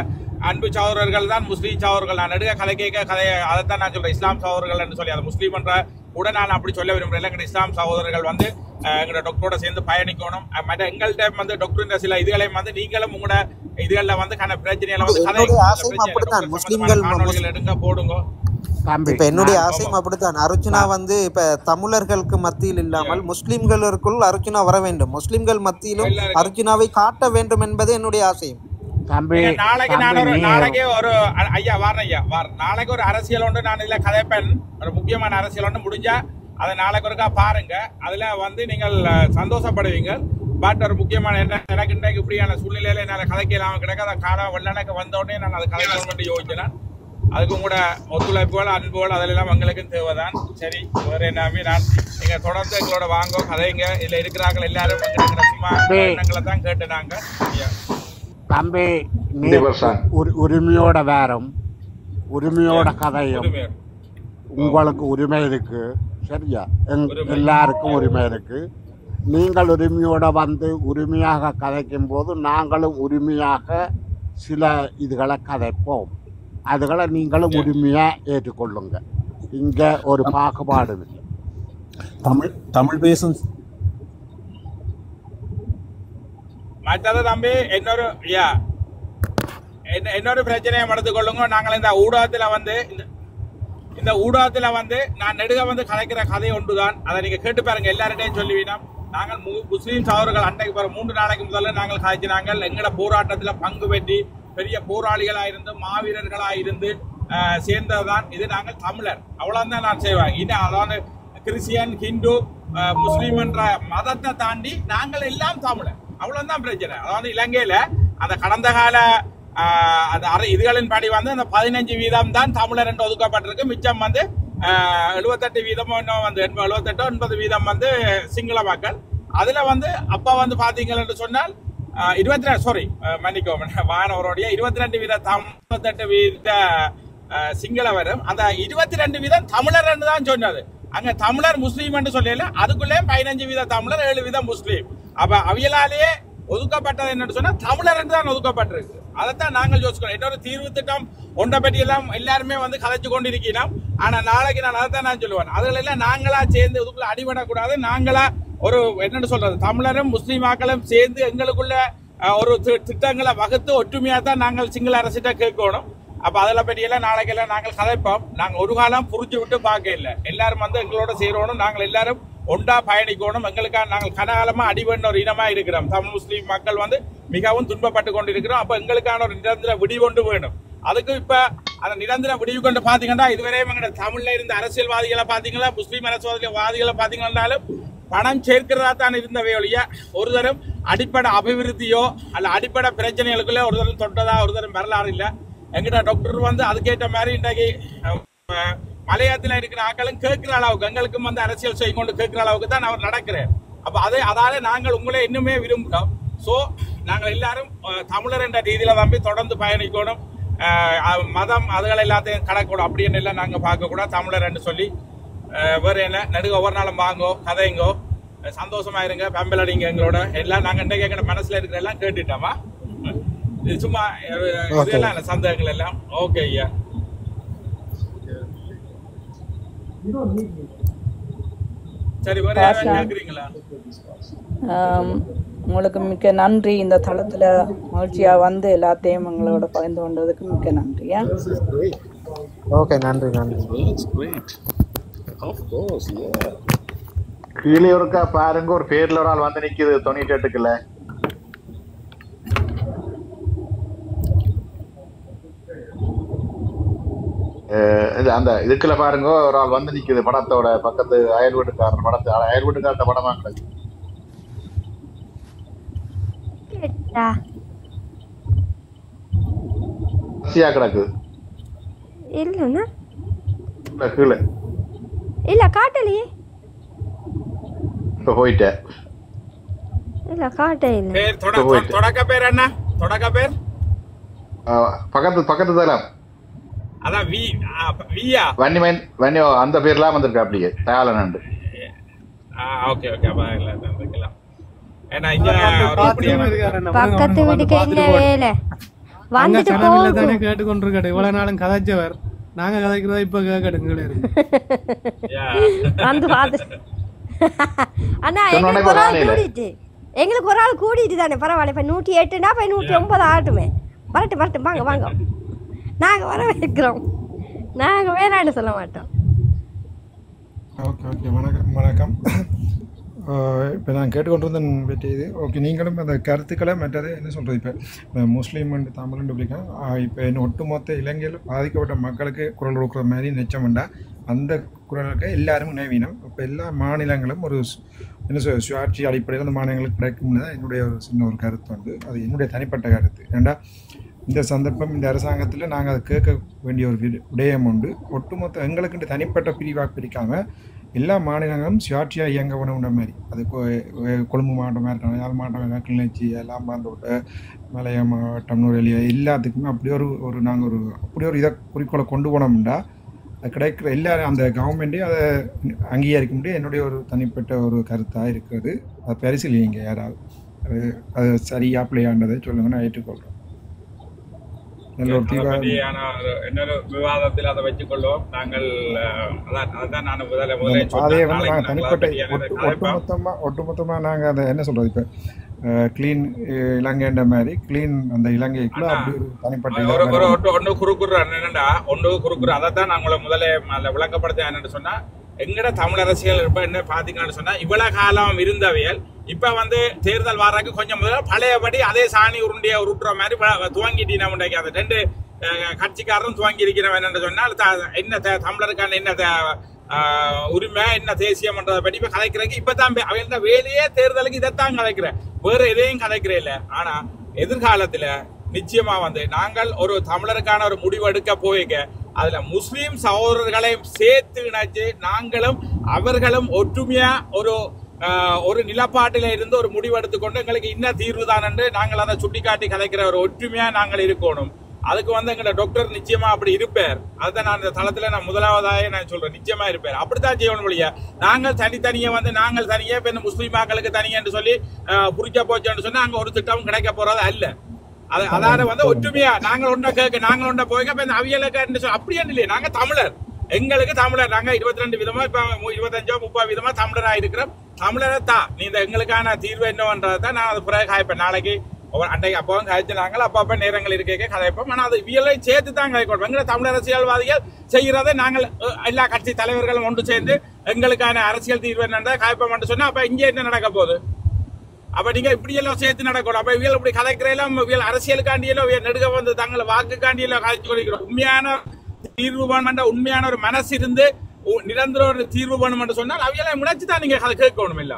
அன்பு சகோதரர்கள் தான் முஸ்லீம் சகோதரர்கள். நான் நடுக கதை கேட்க கதையை அதைத்தான் நான் சொல்றேன், இஸ்லாம் சகோதரர்கள் சொல்லி. அது முஸ்லீம் என்ற கூட நான் அப்படி சொல்ல விரும்புறேன். எங்கட இஸ்லாம் சகோதரர்கள் வந்து எங்களோட டாக்டரோட சேர்ந்து பயணிக்கணும். மற்ற எங்கள்கிட்ட வந்து டாக்டர் சில இதுகளையும் வந்து நீங்களும் உங்களோட இதுகள்ல வந்து பிரச்சனைகளை வந்து எடுங்க போடுங்க. இப்ப என்னுடைய ஆசையும் அப்படித்தான். அர்ச்சுனா வந்து இப்ப தமிழர்களுக்கு மத்தியில் இல்லாமல் முஸ்லிம்களுக்குள் அர்ச்சுனா வர வேண்டும், முஸ்லிம்கள் மத்தியிலும் அர்ச்சுனாவை காட்ட வேண்டும் என்பது என்னுடைய ஆசையும். நாளைக்கு ஒரு ஐயா நாளைக்கு ஒரு அரசியல் ஒன்று நான் இதுல கதைப்பேன், ஒரு முக்கியமான அரசியல் ஒன்று முடிஞ்சா அதை நாளைக்கு ஒருக்கா பாருங்க. அதுல வந்து நீங்கள் சந்தோஷப்படுவீங்க. பட் ஒரு முக்கியமான எனக்கு இன்றைக்கு இப்படியான சூழ்நிலையில என்னால் கதைக்க இல்லாமல் கிடக்க அதை காண வெள்ளனைக்கு வந்த உடனே நான் அதை கதைக்க யோசிக்கிறேன். அதுக்கு கூட ஒத்துழைப்புகள் அன்புகள் அதெல்லாம் எங்களுக்கும் தேவைதான். சரி, வேற எல்லாமே நீங்க தொடர்ந்து எங்களோட வாங்க கதைங்க. இதுல இருக்கிறாங்க எல்லாரும் சும்மா எண்ணங்களை தான் கேட்டுனாங்க. தம்பி உரிமையோட வேறும் உரிமையோட கதையும் உங்களுக்கு உரிமை இருக்கு, சரியா? எல்லாருக்கும் உரிமை இருக்கு. நீங்கள் உரிமையோட வந்து உரிமையாக கதைக்கும் போது நாங்களும் உரிமையாக சில இதுகளை கதைப்போம். அதுகளை நீங்களும் உரிமையாக ஏற்றுக்கொள்ளுங்க. இங்க ஒரு பாகுபாடு இல்லை. தமிழ் பேசும் மற்றது தம்பி இன்னொரு பிரச்சனையை எடுத்துக்கொள்ளுங்க. நாங்கள் இந்த ஊடகத்துல வந்து நான் நெடுக வந்து கலைக்கிற கதை ஒன்றுதான். அதை நீங்க கேட்டு பாருங்க, எல்லார்டையும் சொல்லுவீனா. நாங்கள் முஸ்லீம் சகோதரர்கள் அன்றைக்கு 3 நாளைக்கு முதல்ல நாங்கள் காய்ச்சினாங்க. எங்களோட போராட்டத்துல பங்கு பெற்றி பெரிய போராளிகளா இருந்து மாவீரர்களா இருந்து சேர்ந்ததுதான் இது. நாங்கள் தமிழர், அவ்வளவுதான் நான் செய்வேன். இன்னும் அதாவது கிறிஸ்டியன், ஹிந்து, முஸ்லீம் என்ற மதத்தை தாண்டி நாங்கள் எல்லாம் தமிழர், அவ்வளவுதான் பிரச்சனை. அதாவது இலங்கையில அந்த கடந்த கால இதுகளின் படி வந்து அந்த 15% தான் தமிழர் என்று ஒதுக்கப்பட்டிருக்கு. மிச்சம் வந்து 78% வந்து 78-80% வந்து சிங்கள மக்கள். அதுல வந்து அப்ப வந்து பாத்தீங்கன்னு சொன்னால் 22% தமிழ், 28% சிங்கள வரும். அந்த 22% தமிழர் என்று தான் சொன்னது. அங்க தமிழர் முஸ்லீம் என்று சொல்லல, அதுக்குள்ளே 15% தமிழர், 7% முஸ்லீம். அப்ப அவியலாலேயே ஒதுக்கப்பட்டது என்னன்னு சொன்னா தமிழர் என்று தான் ஒதுக்கப்பட்டிருக்கு. அதைத்தான் நாங்கள் யோசிக்கணும். இன்னொரு தீர்வு திட்டம் ஒன்றை பற்றி எல்லாம் எல்லாருமே வந்து கதைச்சு கொண்டிருக்கிறோம். ஆனா நாளைக்கு நான் அதைத்தான் நான் சொல்லுவேன், அதுல எல்லாம் நாங்களா சேர்ந்து இதுக்குள்ள அடிபடக்கூடாது. நாங்களா ஒரு என்னன்னு சொல்றது, தமிழரும் முஸ்லீமாக்களும் சேர்ந்து எங்களுக்குள்ள ஒரு திட்டங்களை வகுத்து ஒற்றுமையா தான் நாங்கள் சிங்கள அரசிட்ட கேட்கணும். அப்ப அதில் பற்றியெல்லாம் நாளைக்கெல்லாம் நாங்கள் கதைப்போம். நாங்க ஒரு காலம் புரிஞ்சு விட்டு பார்க்க இல்லை, எல்லாரும் வந்து எங்களோட சேரணும், நாங்கள் எல்லாரும் ஒன்றா பயணிக்கணும். எங்களுக்காக நாங்கள் கனகாலமா அடிபண்ட ஒரு இனமா இருக்கிறோம். தமிழ் முஸ்லீம் மக்கள் வந்து மிகவும் துன்பப்பட்டு கொண்டிருக்கிறோம். அப்ப எங்களுக்கான ஒரு நிரந்தர விடிவு கொண்டு வேணும். அதுக்கு இப்ப அந்த நிரந்தர விடிவு கொண்டு பாத்தீங்கன்னா, இதுவரை எங்களோட தமிழ்ல இருந்த அரசியல்வாதிகளை பாத்தீங்களா, முஸ்லீம் அரசியல்வாதிகளை பாத்தீங்கன்னாலும் பணம் சேர்க்கிறதா தான் இருந்தவை ஒழிய ஒரு தரம் அடிப்படை அபிவிருத்தியோ அல்ல அடிப்படை பிரச்சனைகளுக்குள்ள ஒரு தரம் தொட்டதா ஒரு தரம் வரலாறு இல்லை. எங்கிட்ட டாக்டர் வந்து அதுக்கேற்ற மாதிரி இன்றைக்கு மலையாளத்தில் இருக்கிற ஆக்களும் கேட்கிற அளவுக்கு எங்களுக்கும் வந்து அரசியல் செய்ய கொண்டு கேட்கிற அளவுக்கு தான் அவர் நடக்கிறேன். அப்ப அதால நாங்கள் உங்களை இன்னுமே விரும்புகிறோம். ஸோ நாங்கள் எல்லாரும் தமிழர் என்ற ரீதியில தம்பி தொடர்ந்து பயணிக்கணும். மதம் அதுகள் எல்லாத்தையும் கடக்கணும் அப்படின்னு எல்லாம் நாங்கள் பார்க்கக்கூடாது. தமிழர் என்று சொல்லி வேற என்ன நடுக ஒவ்வொரு நாளும் வாங்கோ, கதைங்கோ, சந்தோஷமா இருங்க, பம்பலடிங்க எங்களோட எல்லாம். நாங்கள் இன்றைக்கு எங்க மனசுல இருக்கிற எல்லாம் கேட்டுட்டோமா, இது சும்மா இதெல்லாம் சந்தேகங்கள் எல்லாம். ஓகே ஐயா, சரி வேற யாராவது கேட்குறீங்களா? உங்களுக்கு மிக்க நன்றி. இந்த தளத்துல மகிழ்ச்சியா வந்து எல்லாத்தையும் எங்களோட பகிர்ந்து கொண்டதுக்கு மிக்க நன்றியா. ஓகே, நன்றி நன்றி. கீழே இருக்கா பாருங்க, ஒரு பேர்ல ஒரு ஆள் வந்து நிக்குது 98க்குள்ள. அந்த இதுக்குள்ள பாருங்க ஒரு ஆள் வந்து நிக்குது, படத்தோட பக்கத்து அயல் வீட்டுக்காரர் படத்து அயல் வீட்டுக்காரத்த படமா கிடக்கு. கிடக்கு இல்லைன்னா கீழே இல்ல காட்டலையே. இப்ப போயிட்டேன். இல்ல காட்டே இல்ல. தொடக்க பேர் என்ன? தொடக்க பேர் பக்கத்து தலம் அதான் வியா வன்னி அந்த பேர்லாம் வந்திருக்கா அப்படியே தயாளன். ஓகே ஓகே, பக்கத்து வீட்டுக்கு என்ன வேலை வந்துட்டு போகுது. கேட்டுக்கொண்டிருக்கட்டும், இவ்வளவு நாளும் கதைச்சவர் நாங்க கதைக்கிறதா இப்ப கேட்கடுங்க வந்து பாத்து. அண்ணா எங்களுக்கு ஒரு ஆள் கூடிட்டு தானே பரவாயில்ல. இப்ப 108னா இப்ப 109 ஆகட்டுமே. வரட்டும் வாங்க வாங்க, நாங்க வர வைக்கிறோம், நாங்க வேணான்னு சொல்ல மாட்டோம். ஓகே ஓகே, வணக்கம். இப்போ நான் கேட்டுக்கொண்டிருந்தேன் இது. ஓகே, நீங்களும் அந்த கருத்துக்களை மற்றது என்ன சொல்கிறது, இப்போ முஸ்லீம் அண்டு தமிழ் பிடிக்கும். இப்போ என்ன ஒட்டுமொத்த இலங்கையில் பாதிக்கப்பட்ட மக்களுக்கு குரல் கொடுக்குற மாதிரி நிச்சயம்ண்டா அந்த குரலுக்கு எல்லாரும் இணைவினம். இப்போ எல்லா மாநிலங்களும் ஒரு என்ன சுயாட்சி அடிப்படையில் அந்த மாநிலங்களுக்கு கிடைக்கும்னு தான் என்னுடைய ஒரு சின்ன ஒரு கருத்து வந்து. அது என்னுடைய தனிப்பட்ட கருத்து. ஏன்னா இந்த சந்தர்ப்பம் இந்த அரசாங்கத்தில் நாங்கள் அதை கேட்க வேண்டிய ஒரு விடயம் உண்டு. ஒட்டுமொத்த எங்களுக்குன்ற தனிப்பட்ட பிரிவாக பிரிக்காமல் எல்லா மாநிலங்களும் சுயாட்சியாக இயங்க வேணுன்ற மாதிரி. அது கொழும்பு மாவட்டமாக இருக்கலாம், யாழ் மாவட்டம், கிளிநொச்சி, லாம்பாந்தோட்ட, மலைய மாவட்டம், நூரெலியா, எல்லாத்துக்குமே அப்படி ஒரு நாங்கள் அப்படி ஒரு இதை குறிக்கோளை கொண்டு போனோம்னா அது கிடைக்கிற எல்லாரும் அந்த கவர்மெண்ட்டே அதை அங்கீகரிக்க முடியும். என்னுடைய ஒரு தனிப்பட்ட ஒரு கருத்தாக இருக்கிறது. அதை பரிசீலிங்க யாராவது அது சரியா பிள்ளையாண்டதை சொல்லுங்க, நான் ஏற்றுக்கொள்கிறேன். இன்னொரு விவாதத்தில் அதை வச்சுக் கொள்வோம். நாங்கள் ஒட்டுமொத்தமாக நாங்கள் அதை என்ன சொல்றது, இப்போ கிளீன் இலங்கைன்ற மாதிரி கிளீன் அந்த இலங்கைக்குள்ள அப்படி ஒரு தனிப்பட்ட ஒன்று குறுக்குறான் என்னடா ஒன்று குறுக்குற அதைத்தான் நான் உங்களை முதல்ல விளக்கப்படுத்த என்னன்னு சொன்னா எங்கட தமிழ் அரசியல் இப்ப என்ன பாத்தீங்கன்னு சொன்னா இவ்வளவு காலம் இருந்தவையல் இப்ப வந்து தேர்தல் வாராக்கு கொஞ்சம் முதல்ல பழையபடி அதே சாணி உருண்டிய உருட்டுற மாதிரி துவங்கிட்டீங்க முன்னைக்கு அந்த 2 கட்சிக்காரரும் துவங்கி இருக்கிறவன் என்று சொன்னால் என்ன தமிழருக்கான என்ன உரிமை என்ன தேசியம்ன்றதை பற்றி இப்ப கதைக்கிறதுக்கு இப்பதான் அவங்க வேலையே தேர்தலுக்கு இதைத்தான் கதைக்கிறேன் வேற எதையும் கதைக்கிறேன் இல்ல ஆனா எதிர்காலத்துல நிச்சயமா வந்து நாங்கள் ஒரு தமிழருக்கான ஒரு முடிவு எடுக்க போய்க்க அதுல முஸ்லீம் சகோதரர்களையும் சேர்த்து இணைச்சு நாங்களும் அவர்களும் ஒற்றுமையா ஒரு நிலப்பாட்டில இருந்து ஒரு முடிவு எடுத்துக்கொண்டு எங்களுக்கு இன்ன தீர்வு தான் என்று நாங்கள் அதை சுட்டிக்காட்டி கதைக்கிற ஒரு ஒற்றுமையா நாங்கள் இருக்கணும். அதுக்கு வந்து எங்க டாக்டர் நிச்சயமா அப்படி இருப்பார். அதுதான் நான் இந்த தளத்துல நான் முதலாவதாக நான் சொல்றேன், நிச்சயமா இருப்பார். அப்படித்தான் செய்யணும் இல்லையா? நாங்கள் தனித்தனியே வந்து நாங்கள் தனியே இப்ப இந்த முஸ்லீம் மக்களுக்கு தனியன்று சொல்லி புரிச்ச போச்சோன்னு சொன்னா அங்க ஒரு திட்டமும் கிடைக்க போறது அல்ல. அதாவது வந்து ஒற்றுமையா நாங்கள் ஒன்றை கேட்க நாங்கள் ஒன்றை போய்க்க இப்ப இந்த அவியலுக்கு அப்படியே இல்லையே. நாங்க தமிழர், எங்களுக்கு தமிழர், நாங்க 22 விதமா இப்ப 25 30 விதமா தமிழரா இருக்கிறோம். தமிழரை தான் நீ இந்த எங்களுக்கான தீர்வு என்னன்றதான் நான் அது பிறகு காய்ப்பேன். நாளைக்கு அன்றைக்கு அப்பவும் கழிச்சுனாங்க அப்பப்ப நேரங்கள் இருக்க கதைப்போம். ஆனா அது வியலை சேர்த்து தான் கதைக்கணும். எங்களை தமிழ் அரசியல்வாதிகள் செய்யறதை நாங்கள் எல்லா கட்சி தலைவர்களும் ஒன்று சேர்ந்து எங்களுக்கான அரசியல் தீர்வு என்னன்றதை காய்ப்போம் சொன்னா அப்ப இங்கே என்ன நடக்க போகுது? அப்ப நீங்க இப்படி எல்லாம் சேர்த்து நடக்கணும். அப்ப இவியல் இப்படி கதைக்கிறெல்லாம் இவியல் அரசியலுக்காண்டியெல்லாம் நெடுக வந்து தங்களை வாக்குக்காண்டியெல்லாம் கதைச்சு கொடுக்கிறோம். உண்மையான தீர்வு வேணுமென்ற உண்மையான ஒரு மனசு இருந்து நிரந்தர ஒரு தீர்வு வேணும் சொன்னால் அவையெல்லாம் முனைச்சுதான் நீங்க கேட்கணும். இல்ல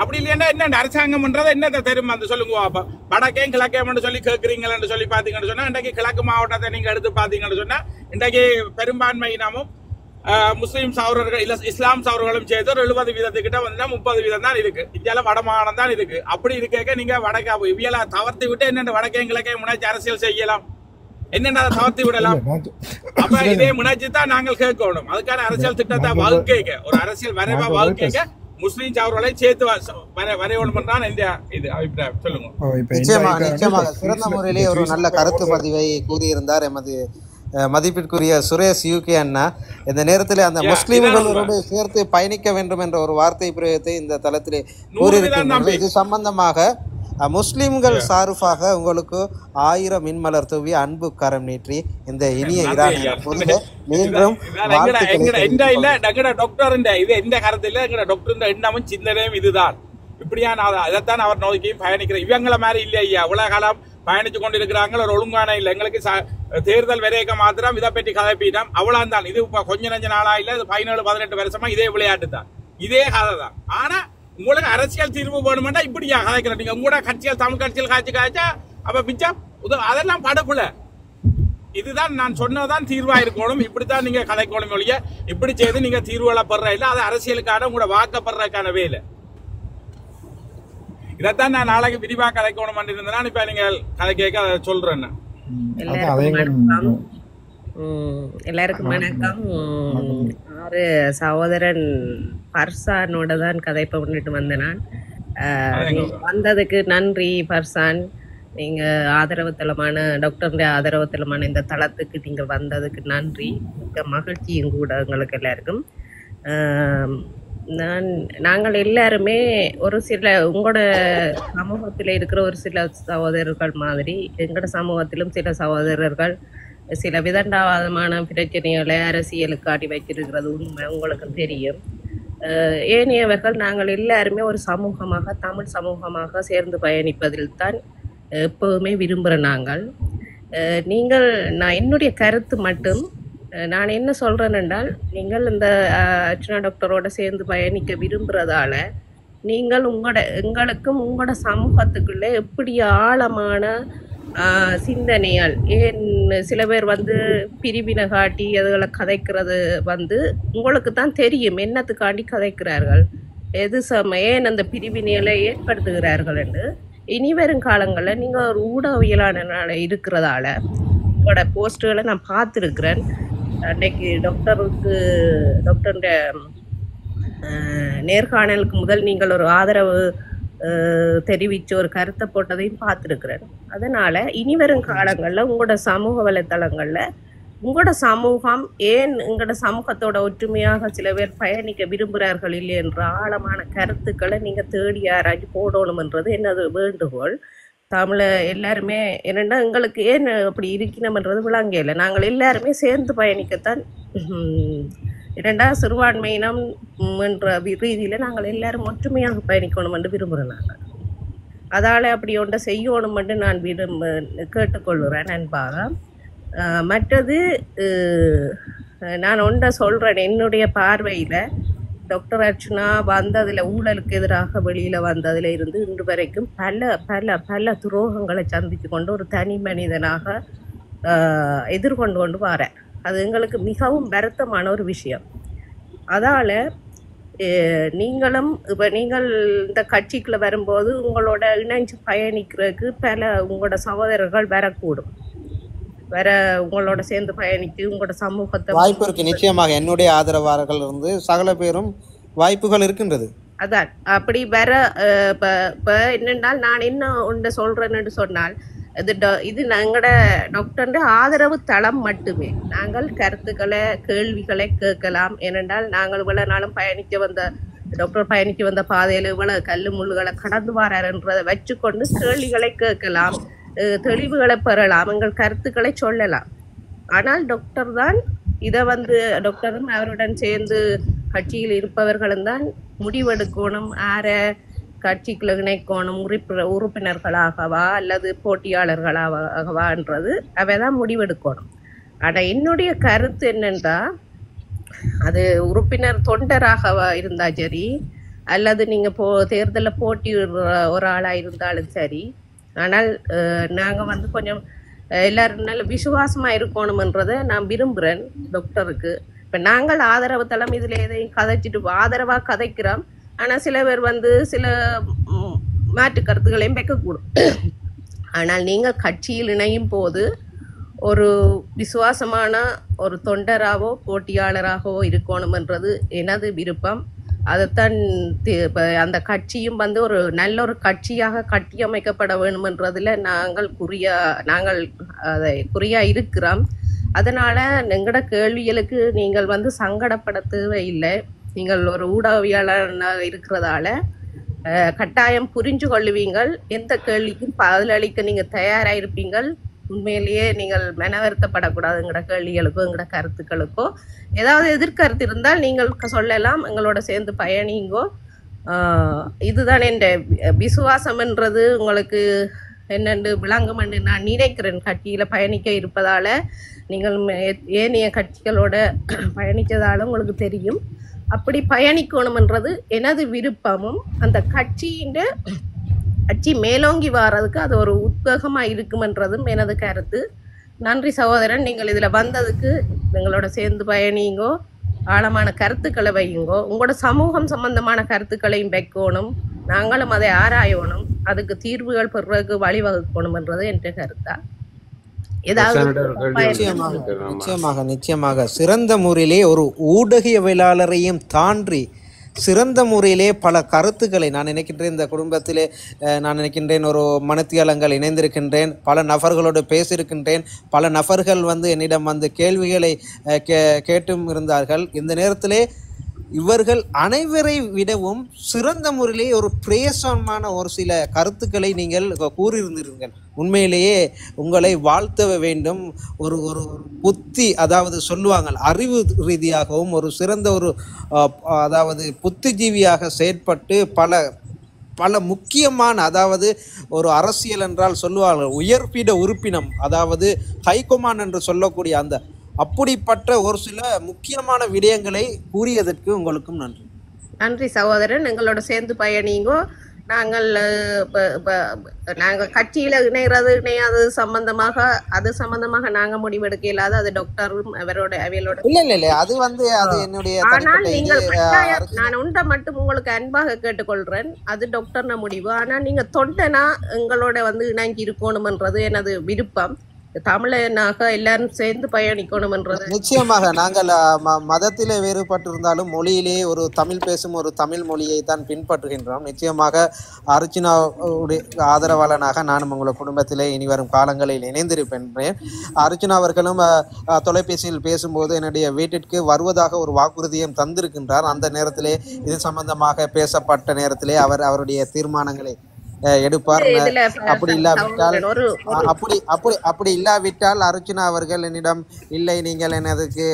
அப்படி இல்லையா என்ன அரசாங்கம் பண்றதை என்னத்தை தெரியுமா அந்த சொல்லுங்க. அப்ப வடக்கேயும் கிழக்கேன்னு சொல்லி கேட்கறீங்கன்னு சொல்லி பாத்தீங்கன்னு சொன்னா இன்றைக்கு கிழக்கு மாவட்டத்தை நீங்க எடுத்து பாத்தீங்கன்னு சொன்னா இன்றைக்கு பெரும்பான்மை இனமும் முஸ்லீம் சகோதரர்கள் இல்ல இஸ்லாம் சகோதரர்களும் சேர்த்து ஒரு 70% கிட்ட வந்து 30% தான் இருக்கு. இந்தியால வடமாகாணம் தான் இருக்கு. அப்படி இருக்க நீங்க வடக்கு இவியல தவிர்த்து விட்டு என்னென்ன வடக்கையும் கிழக்கையும் முனைச்சு அரசியல் செய்யலாம், என்னென்ன தவிர்த்து விடலாம். அப்ப இதே முனைச்சு தான் நாங்கள் கேட்கணும். அதுக்கான அரசியல் திட்டத்தை வகுக்க ஒரு அரசியல் வரைவா வகுக்க முஸ்லீம் சகோதரர்களை சேர்த்து வரையணும் தான் இந்த இது அபிப்பிராயம். சொல்லுங்க. நிச்சயமாக சிறந்த முறையிலே ஒரு நல்ல கருத்து பதிவை கூறியிருந்தார் எமது மதிப்பிற்குரிய சுரேஷ் யூகே அண்ணா. இந்த நேரத்தில் அந்த முஸ்லீம்களோடு சேர்த்து பயணிக்க வேண்டும் என்ற ஒரு வார்த்தை பிரயோகத்தை இந்த தளத்திலே கூறியிருக்கின்றனர். இது சம்பந்தமாக முஸ்லிம்கள் சார்பாக உங்களுக்கு 1000 மின்மலர் தூவி அன்பு கரம் நீட்டி இந்த இனிய டாக்டர் எண்ணமும் சிந்தனையும் இதுதான். இப்படியான அதைத்தான் அவர் நோக்கியும் பயணிக்கிற இவங்களை மாதிரி இல்லை ஐயா. உலக காலம் பயணிச்சு கொண்டிருக்கிறாங்க. ஒரு ஒழுங்கான இல்லை. எங்களுக்கு தேர்தல் விரைக்க மாத்திரம் இதை பற்றி கதைப்பீடம் அவ்வளவு தான். இது இப்ப கொஞ்ச நஞ்ச நாளா இல்ல, 17-18 வருஷமா இதே விளையாட்டு தான், இதே கதை தான். ஆனா உங்களுக்கு அரசியல் தீர்வு வேணுமெண்டா இப்படியா கதைக்கிற நீங்க உங்களோட கட்சிகள் தமிழ் கட்சிகள் காய்ச்சா அப்ப மிச்சம் அதெல்லாம் படப்புல. இதுதான் நான் சொன்னதான் தீர்வா இருக்கணும். இப்படித்தான் நீங்க கதைக்கணும் ஒழிய இப்படி செய்து நீங்க தீர்வுகளை பெற இல்ல. அது அரசியலுக்கான உங்களோட வாக்கப்படுறதுக்கான வேலை. இதைத்தான் நான் நாளைக்கு விரிவா கதைக்கணும் இருந்தேன். இப்ப நீங்க கதை கேட்க அதை சொல்றேன். எல்லாருக்கும் வணக்கம். ஒரு சகோதரன் பர்சானோட தான் கதைப்ப பண்ணிட்டு வந்தேன். நான் வந்ததுக்கு நன்றி பர்சான். நீங்க ஆதரவுத்தலமான டாக்டருடைய ஆதரவுத்தலமான இந்த தளத்துக்கு நீங்க வந்ததுக்கு நன்றி. மிக்க மகிழ்ச்சியும் கூட உங்களுக்கு எல்லாருக்கும். நாங்கள் எல்லாருமே ஒரு சில உங்களோட சமூகத்தில் இருக்கிற ஒரு சில சகோதரர்கள் மாதிரி எங்களோட சமூகத்திலும் சில சகோதரர்கள் சில விதண்டாவாதமான பிரச்சனைகளை அரசியலுக்கு காட்டி வைத்திருக்கிறது உண்மை, உங்களுக்கு தெரியும். ஏனையவர்கள் நாங்கள் எல்லாருமே ஒரு சமூகமாக தமிழ் சமூகமாக சேர்ந்து பயணிப்பதில் தான் எப்போவுமே விரும்புகிற நாங்கள். நான் என்னுடைய கருத்து மட்டும் நான் என்ன சொல்கிறேன் என்றால், நீங்கள் இந்த அர்ச்சனா டாக்டரோட சேர்ந்து பயணிக்க விரும்புகிறதால நீங்கள் எங்களுக்கும் உங்களோட சமூகத்துக்குள்ளே எப்படி ஆழமான சிந்தனையால் ஏன் சில பேர் வந்து பிரிவினை காட்டி அதுகளை கதைக்கிறது வந்து உங்களுக்கு தான் தெரியும் என்னத்துக்காண்டி கதைக்கிறார்கள், எது ஏன் அந்த பிரிவினைகளை ஏற்படுத்துகிறார்கள் என்று. இனி வரும் காலங்களில் நீங்கள் ஒரு ஊடகவியலாளர் இருக்கிறதால உங்களோட போஸ்ட்டுகளை நான் பார்த்துருக்குறேன். அன்றைக்கு டாக்டருடைய நேர்காணலுக்கு முதல் நீங்கள் ஒரு ஆதரவு தெரிவித்து ஒரு கருத்தை போட்டதையும் பார்த்துருக்குறேன். அதனால் இனி வரும் காலங்களில் உங்களோட சமூக வலைத்தளங்களில் உங்களோட சமூகம் ஏன் எங்களோட சமூகத்தோட ஒற்றுமையாக சில பேர் பயணிக்க விரும்புகிறார்கள் இல்லை என்ற ஆழமான கருத்துக்களை நீங்கள் தேடி ஆராய்ச்சி போடணும்ன்றது என்னது வேண்டுகோள். தமிழ எல்லாருமே என்னென்னா எங்களுக்கு ஏன் அப்படி இருக்கணும்ன்றது விளங்கல. நாங்கள் எல்லாருமே சேர்ந்து பயணிக்கத்தான் இரண்டா சிறுபான்மையினம் என்ற ரீதியில் நாங்கள் எல்லாரும் ஒற்றுமையாக பயணிக்கணும் என்று விரும்புகிறோம். நாங்கள் அதால் அப்படி ஒன்றை செய்யணும் என்று நான் கேட்டுக்கொள்கிறேன் அன்பாக. மற்றது நான் ஒன்றை சொல்கிறேன், என்னுடைய பார்வையில் டாக்டர் அர்ச்சனா வந்ததில் ஊழலுக்கு எதிராக வெளியில் வந்ததில் இருந்து இன்று வரைக்கும் பல பல பல துரோகங்களை சந்தித்து கொண்டு ஒரு தனி மனிதனாக எதிர்கொண்டு வரேன். அது எங்களுக்கு மிகவும் வருத்தமான ஒரு விஷயம். அதால் நீங்களும் இப்போ நீங்கள் இந்த கட்சிக்குள்ளே வரும்போது உங்களோட இணைஞ்சு பயணிக்கிறதுக்கு பல உங்களோட சகோதரர்கள் வரக்கூடும், உங்களோட சேர்ந்து பயணித்து உங்களோட சமூகத்தை வாய்ப்பு இருக்கு. நிச்சயமாக என்னுடைய ஆதரவாளர்கள் இருந்து சகல பேரும் வாய்ப்புகள் இருக்கின்றது. அதான் அப்படி வர இப்போ என்னென்னால் நான் என்ன ஒன்று சொல்கிறேன்னு சொன்னால் இது எங்களோட டாக்டர் ஆதரவு தளம் மட்டுமே. நாங்கள் கருத்துக்களை கேள்விகளை கேட்கலாம். ஏனென்றால் நாங்கள் இவ்வளவு நாளும் டாக்டர் பயணிக்க வந்த பாதையில் இவ்வளவு கல்லு முள்ளுகளை கடந்து வராருன்றதை வச்சுக்கொண்டு கேள்விகளை கேட்கலாம், தெளிவுகளை பெறலாம், எங்கள் கருத்துக்களை சொல்லலாம். ஆனால் டாக்டர் தான் இதை டாக்டரும் அவருடன் சேர்ந்து கட்சியில் இருப்பவர்களும் தான் முடிவெடுக்கணும். கட்சிக்குள்ள இணைக்கணும், உறுப்பினர்களாகவா அல்லது போட்டியாளர்களாகவான்றது அவைதான் முடிவெடுக்கணும். ஆனால் என்னுடைய கருத்து என்னென்றா, அது உறுப்பினர் தொண்டராகவா இருந்தால் சரி அல்லது நீங்கள் தேர்தலில் போட்டியிடுற ஒரு ஆளாக இருந்தாலும் சரி, ஆனால் நாங்கள் கொஞ்சம் எல்லாரும் நல்ல விசுவாசமாக இருக்கணும்ன்றதை நான் விரும்புகிறேன் டாக்டருக்கு. இப்போ நாங்கள் ஆதரவு தளம் இதில் எதையும் கதைச்சிட்டு ஆதரவாக கதைக்கிறோம். ஆனால் சில பேர் சில மாற்று கருத்துக்களையும் வைக்கக்கூடும். ஆனால் நீங்கள் கட்சியில் இணையும் போது ஒரு விசுவாசமான ஒரு தொண்டராகவோ போட்டியாளராகவோ இருக்கணும்ன்றது எனது விருப்பம். அதைத்தான் அந்த கட்சியும் ஒரு நல்ல ஒரு கட்சியாக கட்டியமைக்கப்பட வேணுமென்றதில் நாங்கள் அதை குறியா இருக்கிறோம். அதனால் எங்களோட கேள்விகளுக்கு நீங்கள் சங்கடப்பட தேவையில்லை. நீங்கள் ஒரு ஊடகவியலாளராக இருக்கிறதால கட்டாயம் புரிஞ்சு கொள்ளுவீங்கள். எந்த கேள்விக்கும் பதிலளிக்க நீங்கள் தயாராக இருப்பீங்கள். உண்மையிலேயே நீங்கள் மனவருத்தப்படக்கூடாது. எங்களோட கேள்விகளுக்கோ எங்களோட கருத்துக்களுக்கோ ஏதாவது எதிர்கருத்து இருந்தால் நீங்கள் சொல்லலாம், எங்களோட சேர்ந்து பயணிங்கோ. இதுதான் என் விசுவாசம்ன்றது உங்களுக்கு என்னென்று விளங்கும் என்று நான் நினைக்கிறேன். கட்சியில் பயணிக்க இருப்பதால் நீங்கள் ஏனைய கட்சிகளோட பயணித்ததால் உங்களுக்கு தெரியும். அப்படி பயணிக்கணும்ன்றது எனது விருப்பமும். அந்த கட்சி மேலோங்கி வர்றதுக்கு அது ஒரு உத்வேகமாக இருக்குமென்றதும் எனது கருத்து. நன்றி சகோதரன், நீங்கள் இதில் வந்ததுக்கு. எங்களோட சேர்ந்து பயணிங்கோ, ஆழமான கருத்துக்களை வையுங்கோ, உங்களோட சமூகம் சம்பந்தமான கருத்துக்களையும் வைக்கணும். நாங்களும் அதை ஆராயணும், அதுக்கு தீர்வுகள் பெறுவதற்கு வழிவகுக்கணும்ன்றது என்ற கருத்தா. நிச்சயமாக சிறந்த முறையிலே ஒரு ஊடகவியலாளரையும் தாண்டி சிறந்த முறையிலே பல கருத்துக்களை நான் நினைக்கின்றேன். இந்த குடும்பத்திலே நான் நினைக்கின்றேன் ஒரு மனத்தியாளங்கள் இணைந்திருக்கின்றேன், பல நபர்களோடு பேசியிருக்கின்றேன், பல நபர்கள் என்னிடம் கேள்விகளை கேட்டும் இருந்தார்கள். இந்த நேரத்திலே இவர்கள் அனைவரை விடவும் சிறந்த முறையிலே ஒரு பிரேசமான ஒரு சில கருத்துக்களை நீங்கள் கூறியிருந்தீர்கள். உண்மையிலேயே உங்களை வாழ்த்த வேண்டும். ஒரு ஒரு புத்தி, அதாவது சொல்லுவாங்க அறிவு ரீதியாகவும் ஒரு சிறந்த ஒரு அதாவது புத்திஜீவியாக செயற்பட்டு பல முக்கியமான, அதாவது ஒரு அரசியல் என்றால் சொல்லுவார்கள் உயர்பீட உறுப்பினம், அதாவது ஹைகமாண்ட் என்று சொல்லக்கூடிய அந்த அப்படிப்பட்ட ஒரு சில முக்கியமான விடயங்களை கூறியதற்கு உங்களுக்கும் நன்றி. நன்றி சகோதரன். எங்களோட சேர்ந்து பயணிங்கோ. நாங்கள் கட்சியில் இணையாது சம்பந்தமாக நாங்கள் முடிவெடுக்க இல்லாத அது டாக்டரும் அவையோட இல்ல அது அது என்னுடைய. ஆனால் நீங்கள் நான் உண்டை மட்டும் உங்களுக்கு அன்பாக கேட்டுக்கொள்றேன், அது டாக்டர்ன முடிவு. ஆனால் நீங்க தொண்டனா எங்களோட இணைஞ்சி இருக்கணும்ன்றது எனது விருப்பம். தமிழனாக எல்லாரும் சேர்ந்து பயணிக்கணும்ன்றது. நிச்சயமாக நாங்கள் மதத்திலே வேறுபட்டிருந்தாலும் மொழியிலே ஒரு தமிழ் பேசும் ஒரு தமிழ் மொழியை தான் பின்பற்றுகின்றோம். நிச்சயமாக அர்ச்சுனாவுடைய ஆதரவாளனாக நானும் உங்கள் குடும்பத்திலே இனி வரும் காலங்களில் இணைந்திருப்பேன். அர்ச்சுனா அவர்களும் தொலைபேசியில் பேசும்போது என்னுடைய வீட்டிற்கு வருவதாக ஒரு வாக்குறுதியும் தந்திருக்கின்றார். அந்த நேரத்திலே இது சம்பந்தமாக பேசப்பட்ட நேரத்திலே அவருடைய தீர்மானங்களை எடுப்பார். அப்படி இல்லாவிட்டால் அர்ச்சுனா அவர்கள் என்னிடம் இல்லை, நீங்கள் எனதுக்கு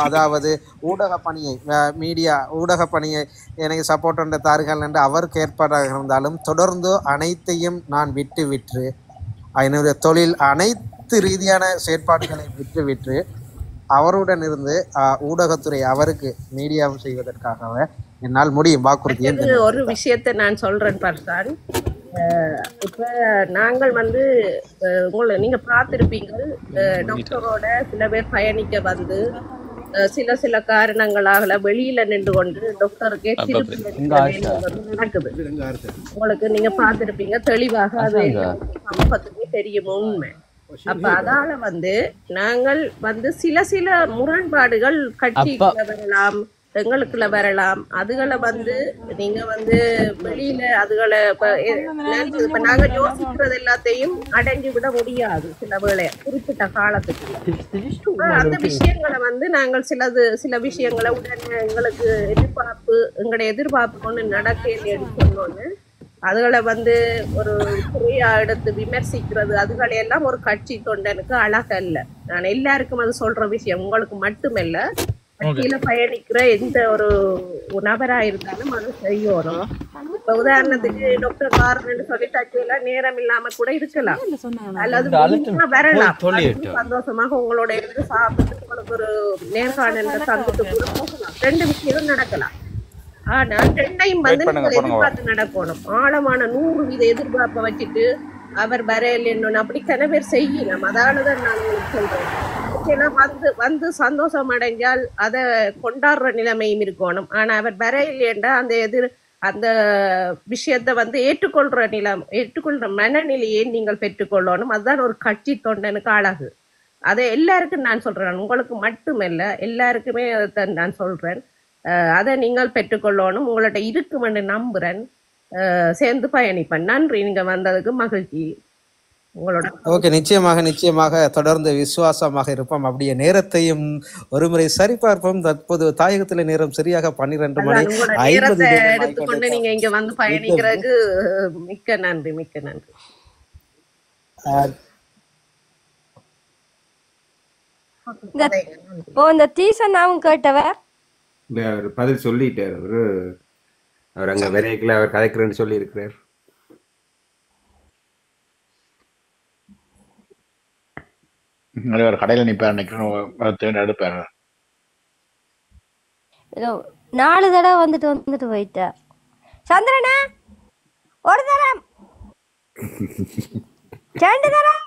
அதாவது ஊடக பணியை மீடியா ஊடக பணியை எனக்கு சப்போர்ட் பண்ண தார்கள் என்று அவர் கேட்பதாக இருந்தாலும் தொடர்ந்து அனைத்தையும் நான் விட்டு என்னுடைய தொழில் அனைத்து ரீதியான செயற்பாடுகளை விட்டு அவருடன் இருந்து ஊடகத்துறை அவருக்கு மீடியாவும் செய்வதற்காக என்னால் முடியும் வாக்குறுதியை. ஒரு விஷயத்தை நான் சொல்றேன் பர்சான். இப்ப நாங்கள் நீங்க பார்த்திருப்பீங்க, டாக்டரோட சில பேர் பயணிக்க வந்து சில காரணங்களாக வெளியில நின்று கொண்டு டாக்டருக்கே திருப்பி நடக்குது. உங்களுக்கு நீங்க பார்த்திருப்பீங்க தெளிவாக, அது சமூகத்துக்கு தெரியும் உண்மை. அப்ப அதால நாங்கள் சில முரண்பாடுகள் கட்சிக்குள்ள வரலாம், எங்களுக்குள்ள வரலாம். அதுகளை நீங்க வெளியில அதுகளை இப்ப நாங்க யோசிக்கிறது எல்லாத்தையும் அடைஞ்சு விட முடியாது. சில வேளை குறிப்பிட்ட காலத்துக்கு அந்த விஷயங்களை நாங்கள் சில விஷயங்களை உடனே எங்களுக்கு எங்களுடைய எதிர்பார்ப்பு கொண்டு நடக்க சொன்னோன்னு அதுகளை ஒரு குறையா எடுத்து விமர்சிக்கிறது, அதுகளை எல்லாம் ஒரு கட்சி தொண்டனுக்கு அழகல்ல. நான் எல்லாருக்கும் அது சொல்ற விஷயம், உங்களுக்கு மட்டுமல்ல, கட்சியில பயணிக்கிற எந்த ஒரு நபரா இருந்தாலும் அது செய்யணும். இப்ப உதாரணத்துக்கு டாக்டர் காரன் சொல்லிட்டாச்சுல நேரம் இல்லாம கூட இருக்கலாம், அல்லது வரலாம், சந்தோஷமாக உங்களோட இருந்து சாப்பிட்டு உங்களுக்கு ஒரு நேர்காணல தந்துட்டு கூட போகலாம். ரெண்டு விஷயம் நடக்கலாம். ஆனா ரெண்டையும் எதிர்பார்த்து நடக்கணும். ஆழமான 100% எதிர்பார்ப்பை வச்சுட்டு அவர் வரையில அப்படி கன பேர் செய்யலாம். அதானதான் நான் சொல்றேன். சந்தோஷம் அடைஞ்சால் அதை கொண்டாடுற நிலைமையும் இருக்கணும். ஆனா அவர் வரையிலேண்டா அந்த விஷயத்தை ஏற்றுக்கொள்ற மனநிலையை நீங்கள் பெற்றுக்கொள்ளணும். அதுதான் ஒரு கட்சி தொண்டனுக்கு அழகு. அதை எல்லாருக்கும் நான் சொல்றேன், உங்களுக்கு மட்டுமல்ல எல்லாருக்குமே நான் சொல்றேன். அதை நீங்கள் பெற்றுக்கொள்ளணும். உங்கள்ட்ட இருக்குமென்று நம்புறேன். சேர்ந்து பயணிப்பேன். நன்றி, நீங்க வந்ததுக்கு மகிழ்ச்சி. உங்களோட ஓகே, நிச்சயமாக தொடர்ந்து விசுவாசமாக இருப்போம். அப்படியே நேரத்தையும் ஒருமுறை சரிபார்ப்போம். தற்போது தாயகத்துல நேரம் சரியாக 12 மணி. நேரத்தை எடுத்துக்கொண்டு நீங்க இங்க வந்து பயணிக்கிறதுக்கு மிக்க நன்றி. இந்த தீசனாவும் கேட்டவர் பதில் சொல்லிட்டார். அவர் அங்க விரைக்கல, அவர் கதைக்கிறேன்னு சொல்லி இருக்கிறார். கடையில நிப்பாரு நினைக்கிறேன். 4 தடவை வந்துட்டு போயிட்டார். சந்திரனா ஒரு தரம், 2 தரம்,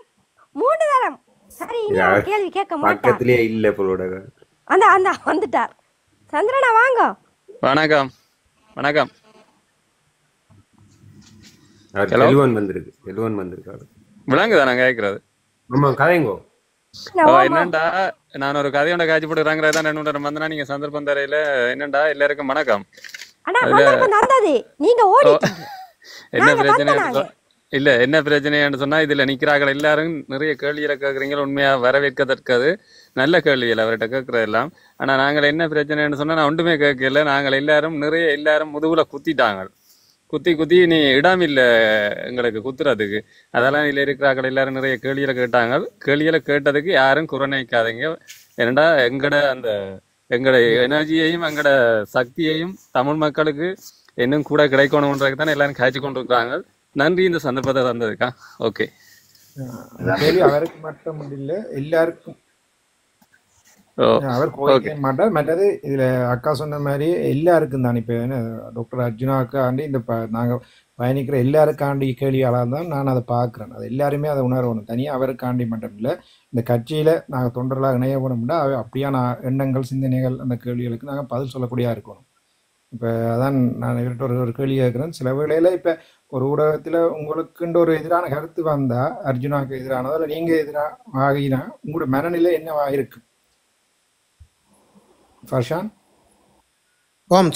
3 தரம். சரி, கேள்வி கேட்க மாட்டேன். பக்கத்திலே இல்ல போலோட. அந்த வந்துட்டார். சந்திரனா வாங்க. வணக்கம். செல்வன் வந்திருக்காரு. விளங்குதா நான் கேட்கறது? ஆமா, கதைங்கோ. என்னண்டா, நான் ஒரு கதையோட காட்சி போட்டுக்கிறாங்கிறதான் 2 நேரம் வந்தனா நீங்க சந்தர்ப்பம் தரையில. என்னண்டா, எல்லாருக்கும் வணக்கம். என்ன பிரச்சனை இல்ல, என்ன பிரச்சனைன்னு சொன்னா, இதுல நிக்கிறார்கள் எல்லாரும் நிறைய கேள்விகளை கேட்கறீங்க. உண்மையா வரவேற்கத்தக்கது, நல்ல கேள்விகள் அவர்கிட்ட கேட்கறது எல்லாம். ஆனா நாங்கள் என்ன பிரச்சனைன்னு சொன்னா, நான் ஒன்றுமே கேட்கல. நாங்கள் எல்லாரும் முதுகுல குத்தி நீ இடம் இல்லை எங்களுக்கு குத்துறதுக்கு. அதெல்லாம் இதுல இருக்கிறார்கள் எல்லாரும் நிறைய கேள்விகளை கேட்டாங்க. கேள்விகளை கேட்டதுக்கு யாரும் குறைக்காதீங்க. ஏன்னா எங்கட எனர்ஜியையும் எங்கட சக்தியையும் தமிழ் மக்களுக்கு இன்னும் கூட கிடைக்கணும்ன்றதுக்கு தானே எல்லாரும் காய்ச்சி கொண்டு இருக்கிறாங்க. நன்றி இந்த சந்தர்ப்பத்தை தந்ததுக்கா. ஓகே, அவருக்கு மட்டும் இல்லை, எல்லாருக்கும் அவர் கோரிக்கை மாட்டார். மற்றது இதுல அக்கா சொன்ன மாதிரி எல்லாருக்கும் தான். இப்ப டாக்டர் அர்ஜுனாக்காண்டி இந்த நாங்க பயணிக்கிற எல்லாருக்காண்டி கேள்வியாளர் தான் நான் அதை பார்க்குறேன். அது எல்லாருமே அதை உணரணும். தனியாக அவருக்காண்டி மட்டும் இல்லை, இந்த கட்சியில் நாங்கள் தொண்டர்களாக இணைய போனோம்னா அப்படியான எண்ணங்கள் சிந்தனைகள் அந்த கேள்விகளுக்கு நாங்கள் பதில் சொல்லக்கூடியதாக இருக்கணும். இப்போ அதான் நான் இவர்கிட்ட ஒரு கேள்வி கேட்குறேன். சில வேளையில் இப்போ ஒரு ஊடகத்தில் உங்களுக்குன்ற ஒரு எதிரான கருத்து வந்தால், அர்ஜுனாவுக்கு எதிரானதோ இல்லை நீங்கள் எதிராக ஆகினா உங்களோட மனநிலை என்னவா இருக்கு? ஃபர்ஷான்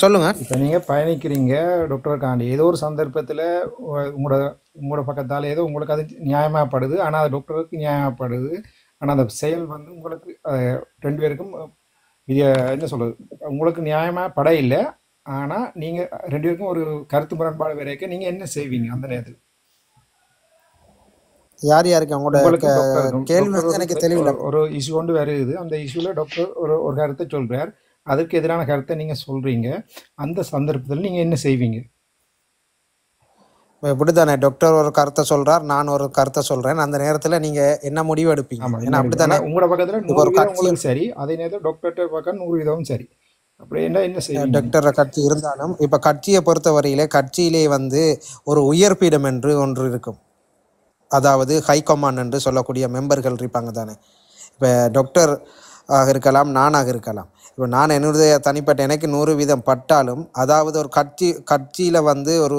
சொல்லுங்க. இப்போ நீங்கள் பயணிக்கிறீங்க டாக்டருக்காண்டி, ஏதோ ஒரு சந்தர்ப்பத்தில் உங்களோட பக்கத்தால் ஏதோ உங்களுக்கு அது நியாயமாகப்படுது, ஆனால் அது டாக்டருக்கு நியாயமாகப்படுது. ஆனால் அந்த செயல் வந்து உங்களுக்கு 2 பேருக்கும் என்ன சொல்கிறது, உங்களுக்கு நியாயமாக பட இல்லை. ஆனால் நீங்கள் 2 பேருக்கும் ஒரு கருத்து முரண்பாடு வரைக்கும் நீங்கள் என்ன செய்வீங்க அந்த நேரத்தில்? யார் யாருக்கு அவங்களோட கேள்வி எனக்கு தெரியல. ஒரு இஷ்யூ கொண்டு வருது, அந்த இஷ்யூவில் டாக்டர் ஒரு கருத்தை சொல்கிறார், அதற்கு எதிரான கருத்தை நீங்கள் சொல்கிறீங்க. அந்த சந்தர்ப்பத்தில் நீங்கள் என்ன செய்வீங்க? இப்படித்தானே டாக்டர் ஒரு கருத்தை சொல்றார், நான் ஒரு கருத்தை சொல்றேன், அந்த நேரத்தில் நீங்க என்ன முடிவு எடுப்பீங்க? ஏன்னா அப்படித்தானே உங்களோட பக்கத்தில் 100% சரி, அதே நேரத்தில் டாக்டர்கிட்ட பக்கம் 100% சரி. அப்படி என்ன செய்வீங்க? டாக்டர் கட்சி இருந்தாலும் இப்ப கட்சியை பொறுத்தவரையிலே கட்சியிலே வந்து ஒரு உயர்பீடம் என்று ஒன்று இருக்கும். அதாவது ஹைகமாண்ட் என்று சொல்லக்கூடிய மெம்பர்கள் இருப்பாங்க தானே. இப்போ டாக்டர் ஆக இருக்கலாம், நானாக இருக்கலாம். இப்போ நான் என்னுடைய தனிப்பட்ட எனக்கு 100% பட்டாலும், அதாவது ஒரு கட்சியில் வந்து ஒரு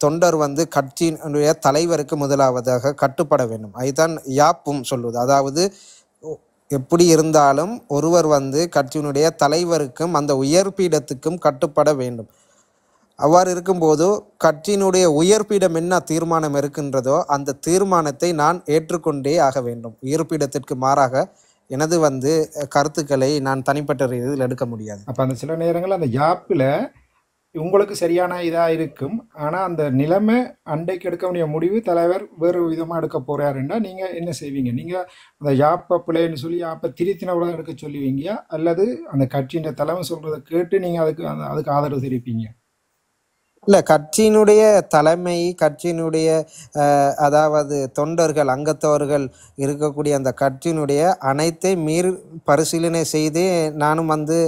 தொண்டர் வந்து கட்சியினுடைய தலைவருக்கு முதலாவதாக கட்டுப்பட வேண்டும். அதுதான் யாப்பும் சொல்லுவது. அதாவது எப்படி இருந்தாலும் ஒருவர் வந்து கட்சியினுடைய தலைவருக்கும் அந்த உயர்பீடத்துக்கும் கட்டுப்பட வேண்டும். அவ்வாறு இருக்கும்போது கட்சியினுடைய உயர்பீடம் என்ன தீர்மானம் இருக்கின்றதோ அந்த தீர்மானத்தை நான் ஏற்றுக்கொண்டே ஆக வேண்டும். உயர்பீடத்திற்கு மாறாக எனது வந்து கருத்துக்களை நான் தனிப்பட்ட ரீதியில் எடுக்க முடியாது. அப்போ அந்த சில நேரங்கள் அந்த யாப்பில் உங்களுக்கு சரியான இதாக இருக்கும், ஆனால் அந்த நிலைமை அண்டைக்கு எடுக்க வேண்டிய முடிவு தலைவர் வேறு விதமாக எடுக்க போகிறாருன்னா நீங்கள் என்ன செய்வீங்க? நீங்கள் அந்த யாப்பை பிள்ளைன்னு சொல்லி யாப்பை திருத்தினவுடன் எடுக்க சொல்லுவீங்க, அல்லது அந்த கட்சியின் தலைமை சொல்கிறத கேட்டு நீங்கள் அதுக்கு ஆதரவு தெரிவிப்பீங்க? இல்லை, கட்சியினுடைய தலைமை, கட்சியினுடைய அதாவது தொண்டர்கள், அங்கத்தவர்கள் இருக்கக்கூடிய அந்த கட்சியினுடைய அனைத்தை மீறி பரிசீலனை செய்து நானும் வந்து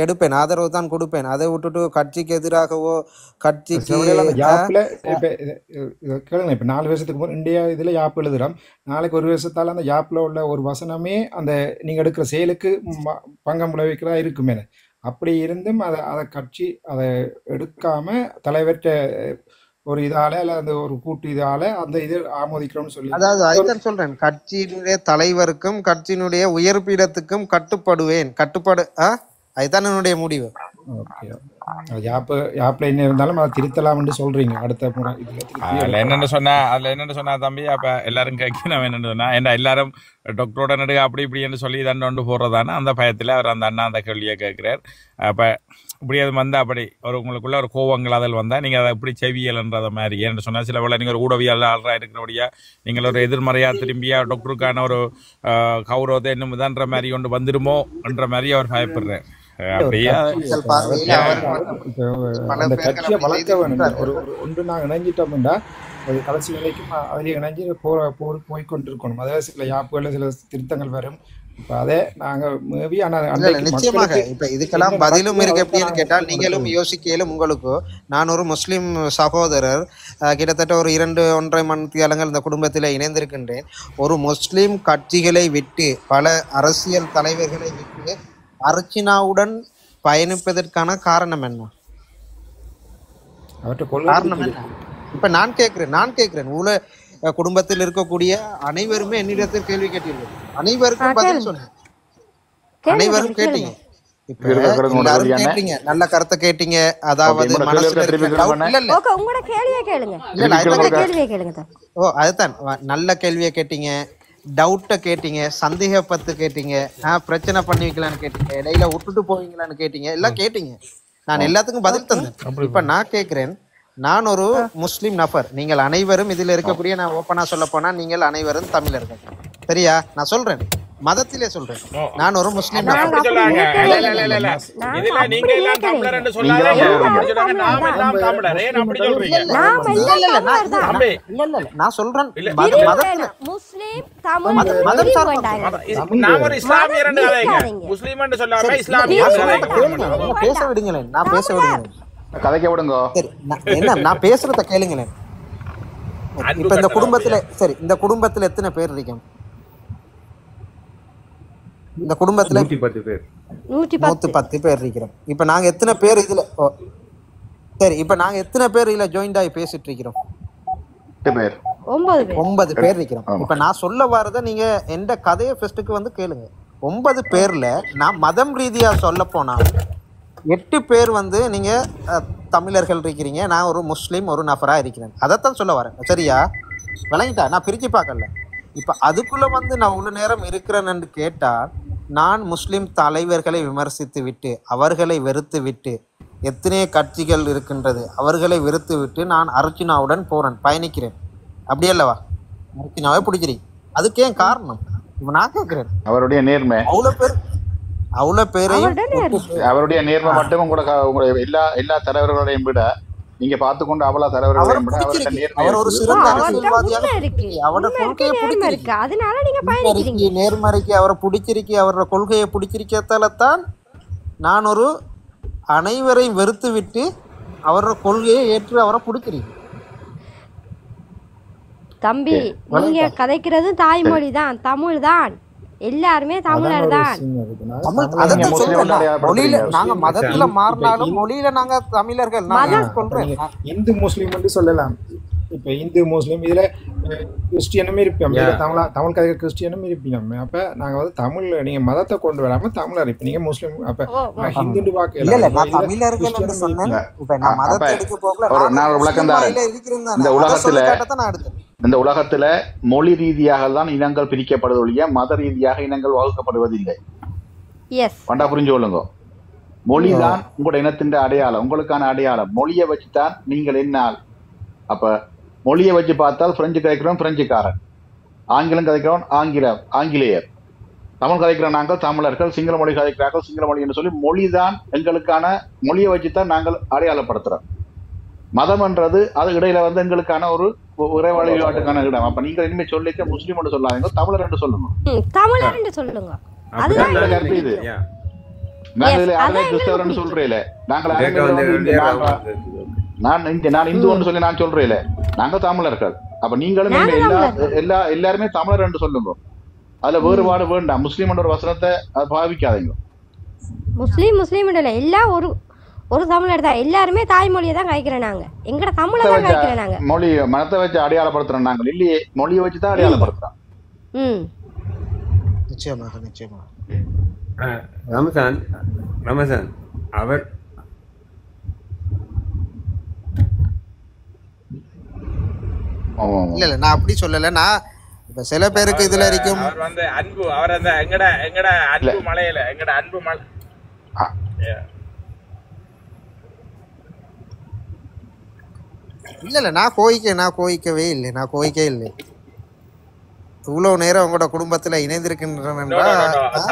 எடுப்பேன், ஆதரவு தான் கொடுப்பேன். அதை விட்டுட்டு கட்சிக்கு எதிராகவோ கட்சிக்கு கேளுங்க. இப்போ 4 வருஷத்துக்கு முன் இந்தியா இதில் யாப்பு எழுதுகிறோம், நாளைக்கு 1 வருஷத்தால் அந்த யாப்பில் உள்ள ஒரு வசனமே அந்த நீங்கள் எடுக்கிற செயலுக்கு பங்கம் விளைவிக்கிறதா இருக்குமே. அப்படி இருந்தும் அதை கட்சி அதை எடுக்காம தலைவர்கிட்ட ஒரு இதால அல்ல அந்த ஒரு கூட்டு இதால அந்த இது ஆமோதிக்கிறோம்னு சொல்லி, அதாவது அதுதான் சொல்றேன், கட்சியினுடைய தலைவருக்கும் கட்சியினுடைய உயர்பீடத்துக்கும் கட்டுப்படுவேன். அதுதான் என்னுடைய முடிவு. ஓகே, யாப்ல என்ன இருந்தாலும் அதை திருத்தலாம்னு சொல்றீங்க அடுத்த முறை. அதில் என்னென்னு சொன்னா தம்பி, அப்போ எல்லாரும் கேட்கணும் என்னென்னு சொன்னால், ஏன்னா எல்லாரும் டாக்டரோட நடுக அப்படி இப்படின்னு சொல்லி இதன் கொண்டு போடுறதானே அந்த பயத்தில் அவர் அந்த அண்ணா அந்த கேள்வியை கேட்குறார். அப்போ இப்படி அது வந்தால் அப்படி ஒரு உங்களுக்குள்ள ஒரு கோவங்கள் அதில் வந்தால் நீங்கள் அதை எப்படி செவியல்ன்றத மாதிரி ஏன்னு சொன்னால், சில வேளை நீங்கள் ஒரு ஊடகவியலாளராக இருக்கிறபடியா நீங்கள் ஒரு எதிர்மறையாக திரும்பியா டாக்டருக்கான ஒரு கௌரவத்தை இன்னும் இதன்ற மாதிரி கொண்டு வந்துடுமோ என்ற மாதிரி அவர் பயப்படுறார். அப்படியே அந்த கட்சியை வளர்க்க வேணும். ஒன்று நாங்கள் இணைஞ்சிட்டோம்னா அது கடைசி நிலைக்கும் அதில் இணைஞ்சு போய்கொண்டிருக்கணும். அதாவது சில யாப்புகளில் சில திருத்தங்கள் வரும். இப்போ அதே நாங்கள் நிச்சயமாக இப்ப இதுக்கெல்லாம் பதிலும் இருக்கு. எப்படின்னு கேட்டால் நீங்களும் யோசிக்கலும், உங்களுக்கு நான் ஒரு முஸ்லிம் சகோதரர், கிட்டத்தட்ட ஒரு 2-1.5 மணித்தியாலங்கள் இந்த குடும்பத்தில் இணைந்திருக்கின்றேன். ஒரு முஸ்லிம் கட்சிகளை விட்டு பல அரசியல் தலைவர்களை விட்டு அர்ச்சனாவுடன் பயணிப்பதற்கான காரணம் என்ன? காரணம் என்ன? இப்ப நான் கேட்கிறேன் குடும்பத்தில் இருக்கக்கூடிய அனைவருமே என்னிடத்தில் கேள்வி கேட்டீர்கள், அனைவருக்கும் பதில் சொன்னேன், அனைவரும் கேட்டீங்க. எல்லாரும் கேட்டீங்க, நல்ல கருத்தை கேட்டீங்க. அதாவது அதுதான் நல்ல கேள்வியை கேட்டீங்க, டவுட்டை கேட்டீங்க, சந்தேகப்பட்டு கேட்டீங்க, பிரச்சனை பண்ணி வைக்கலான்னு கேட்டீங்க, இடையில விட்டுட்டு போவீங்களான்னு கேட்டீங்க, எல்லாம் கேட்டீங்க. நான் எல்லாத்துக்கும் பதில் தந்தேன். இப்ப நான் கேட்கிறேன், நான் ஒரு முஸ்லிம் நபர், நீங்கள் அனைவரும் இதில் இருக்கக்கூடிய, நான் ஓப்பனா சொல்ல போனா நீங்கள் அனைவரும் தமிழர்கள், சரியா? நான் சொல்றேன், மதத்திலே சொல்றேன், நான் ஒரு முஸ்லிம் நபர். நான் சொல்றேன் பேச விடுங்களேன், நான் பேச விடுங்களேன், கதைக்க விடுங்க. என்ன நான் பேசுறத கேளுங்களேன். இப்ப இந்த குடும்பத்துல சரி, இந்த குடும்பத்துல எத்தனை பேர் இருக்கோம்? இந்த குடும்பத்துல 110 பேர். 110 பேர் இருக்கிறோம். இப்ப நாங்க எத்தனை பேர் இதுல சரி, இப்ப நாங்க எத்தனை பேர் இதுல ஜாயின்ட் ஆகி பேசிட்டு இருக்கிறோம்? 8 பேர். 9 பேர் இருக்கிறோம். இப்ப நான் சொல்ல வரத நீங்க எந்த கதையை ஃபர்ஸ்ட்டுக்கு வந்து கேளுங்க. 9 பேர்ல நான் மதம் ரீதியா சொல்ல போனா 8 பேர் வந்து நீங்க தமிழர்கள் இருக்கிறீங்க, நான் ஒரு முஸ்லீம் ஒரு நபரா இருக்கிறேன். அதைத்தான் சொல்ல வரேன். சரியா? விளங்கிட்டா? நான் பிரிச்சு பார்க்கல. இப்ப அதுக்குள்ள வந்து நான் உள்ள நேரம் இருக்கிறேன்னு கேட்டால் நான் முஸ்லிம் தலைவர்களை விமர்சித்து விட்டு அவர்களை வெறுத்து விட்டு எத்தனை கட்சிகள் இருக்கின்றது அவர்களை வெறுத்து விட்டு நான் அர்ஜுனாவுடன் போறேன், பயணிக்கிறேன். அப்படி அல்லவா? அர்ஜுனாவே பிடிக்கிறீங்க. அதுக்கு ஏன் காரணம்? இப்ப நான் கேட்கிறேன், அவருடைய நேர்மை, அவ்வளவு பேரையும் அவருடைய நேர்மை மட்டும் உங்களுடைய எல்லா தலைவர்களையும் விட நீங்க பார்த்துக்கொண்டு அவளா தலைவர்களையும் விட அவருடைய நேர்மை, அவர் ஒரு சிறந்த அரசியல்வாதியாக அவரோட கொள்கையை பிடிச்சிருக்கு, அதனால நீங்க பயணிக்கிறீங்க. நேர்மறைக்கு அவரை பிடிச்சிருக்கு, அவரோட கொள்கையை பிடிச்சிருக்கத்தால தான் நான் ஒரு அனைவரையும் வெறுத்து விட்டு அவரோட கொள்கையை ஏற்று அவரை பிடிக்கிறீங்க. தம்பி, நீங்க கதைக்கிறது தாய்மொழி தான், தமிழ் தான், எல்லாருமே தமிழர் தான். நாங்க மதத்துல மாறினாலும் மொழியில நாங்க தமிழர்கள். இந்து முஸ்லீம் சொல்லலாம். இப்ப இந்து முஸ்லீம் இதுல கிறிஸ்டியனும் இருப்போம், தமிழ் கதை கிறிஸ்டியனும் இருப்பீங்க. அப்ப நாங்க வந்து தமிழ், நீங்க மதத்தை கொண்டு வராம தமிழர் இருப்ப, நீங்க முஸ்லீம். அப்ப ஹிந்து பாக்க இந்த உலகத்துல மொழி ரீதியாக தான் இனங்கள் பிரிக்கப்படுவது ஒழிய மத ரீதியாக இனங்கள் வகுக்கப்படுவதில்லை. பண்டா புரிஞ்சு கொள்ளுங்க. மொழிதான் உங்களோட இனத்தின் அடையாளம், உங்களுக்கான அடையாளம். மொழியை வச்சுதான் நீங்கள் என்ன. அப்ப மொழியை வச்சு பார்த்தால் பிரெஞ்சு கதைக்கிறோம் பிரெஞ்சுக்காரன், ஆங்கிலம் கதைக்கிறோம் ஆங்கிலேயர், தமிழ் கதைக்கிற நாங்கள் தமிழர்கள், சிங்கள மொழி கதைக்கிறார்கள் சிங்கள மொழி என்று சொல்லி மொழிதான் எங்களுக்கான, மொழியை வச்சுதான் நாங்கள் அடையாளப்படுத்துறோம். மதம் என்றது அது இடையில வந்து எங்களுக்கான ஒரு இறை வழிபாட்டுக்கான இடம். அப்ப நீங்க இனிமே சொல்லிக்க முஸ்லீம் என்று சொல்லாதீங்க, தமிழர் என்று சொல்லணும். தமிழர் என்று சொல்லுங்க. இது நாங்கள் கிறிஸ்தவர் சொல்றேன், நான் இந்து ஒன்று சொல்லி நான் சொல்றேன், நாங்க தமிழர்கள். அப்ப நீங்களும் எல்லாருமே தமிழர் என்று சொல்லுங்க. அதுல வேறுபாடு வேண்டாம். முஸ்லீம் என்ற ஒரு வசனத்தை பாவிக்காதீங்க. முஸ்லீம் எல்லாம் ஒரு தமிழர் தான், எல்லாருமே தாய்மொழியை தான் கழிக்கிறேன். நாங்க எங்கட தமிழை தான் கழிக்கிறேன். நாங்க மொழி மனத்தை வச்சு அடையாளப்படுத்துறோம், நாங்கள் இல்லையே மொழியை வச்சு தான் அடையாளப்படுத்துறோம். நிச்சயமாக ரமசான் அவர் இல்ல நான் அப்படி சொல்லல. நான் இப்ப சில பேருக்கு இதுல இருக்கும் அவர் வந்து அன்பு, அவர் அந்த எங்கட அன்பு மலையில எங்கட அன்பு மலை. இல்ல நான் கோயிக்கவே இல்லை. இவ்வளவு நேரம் உங்களோட குடும்பத்துல இணைந்திருக்கின்றன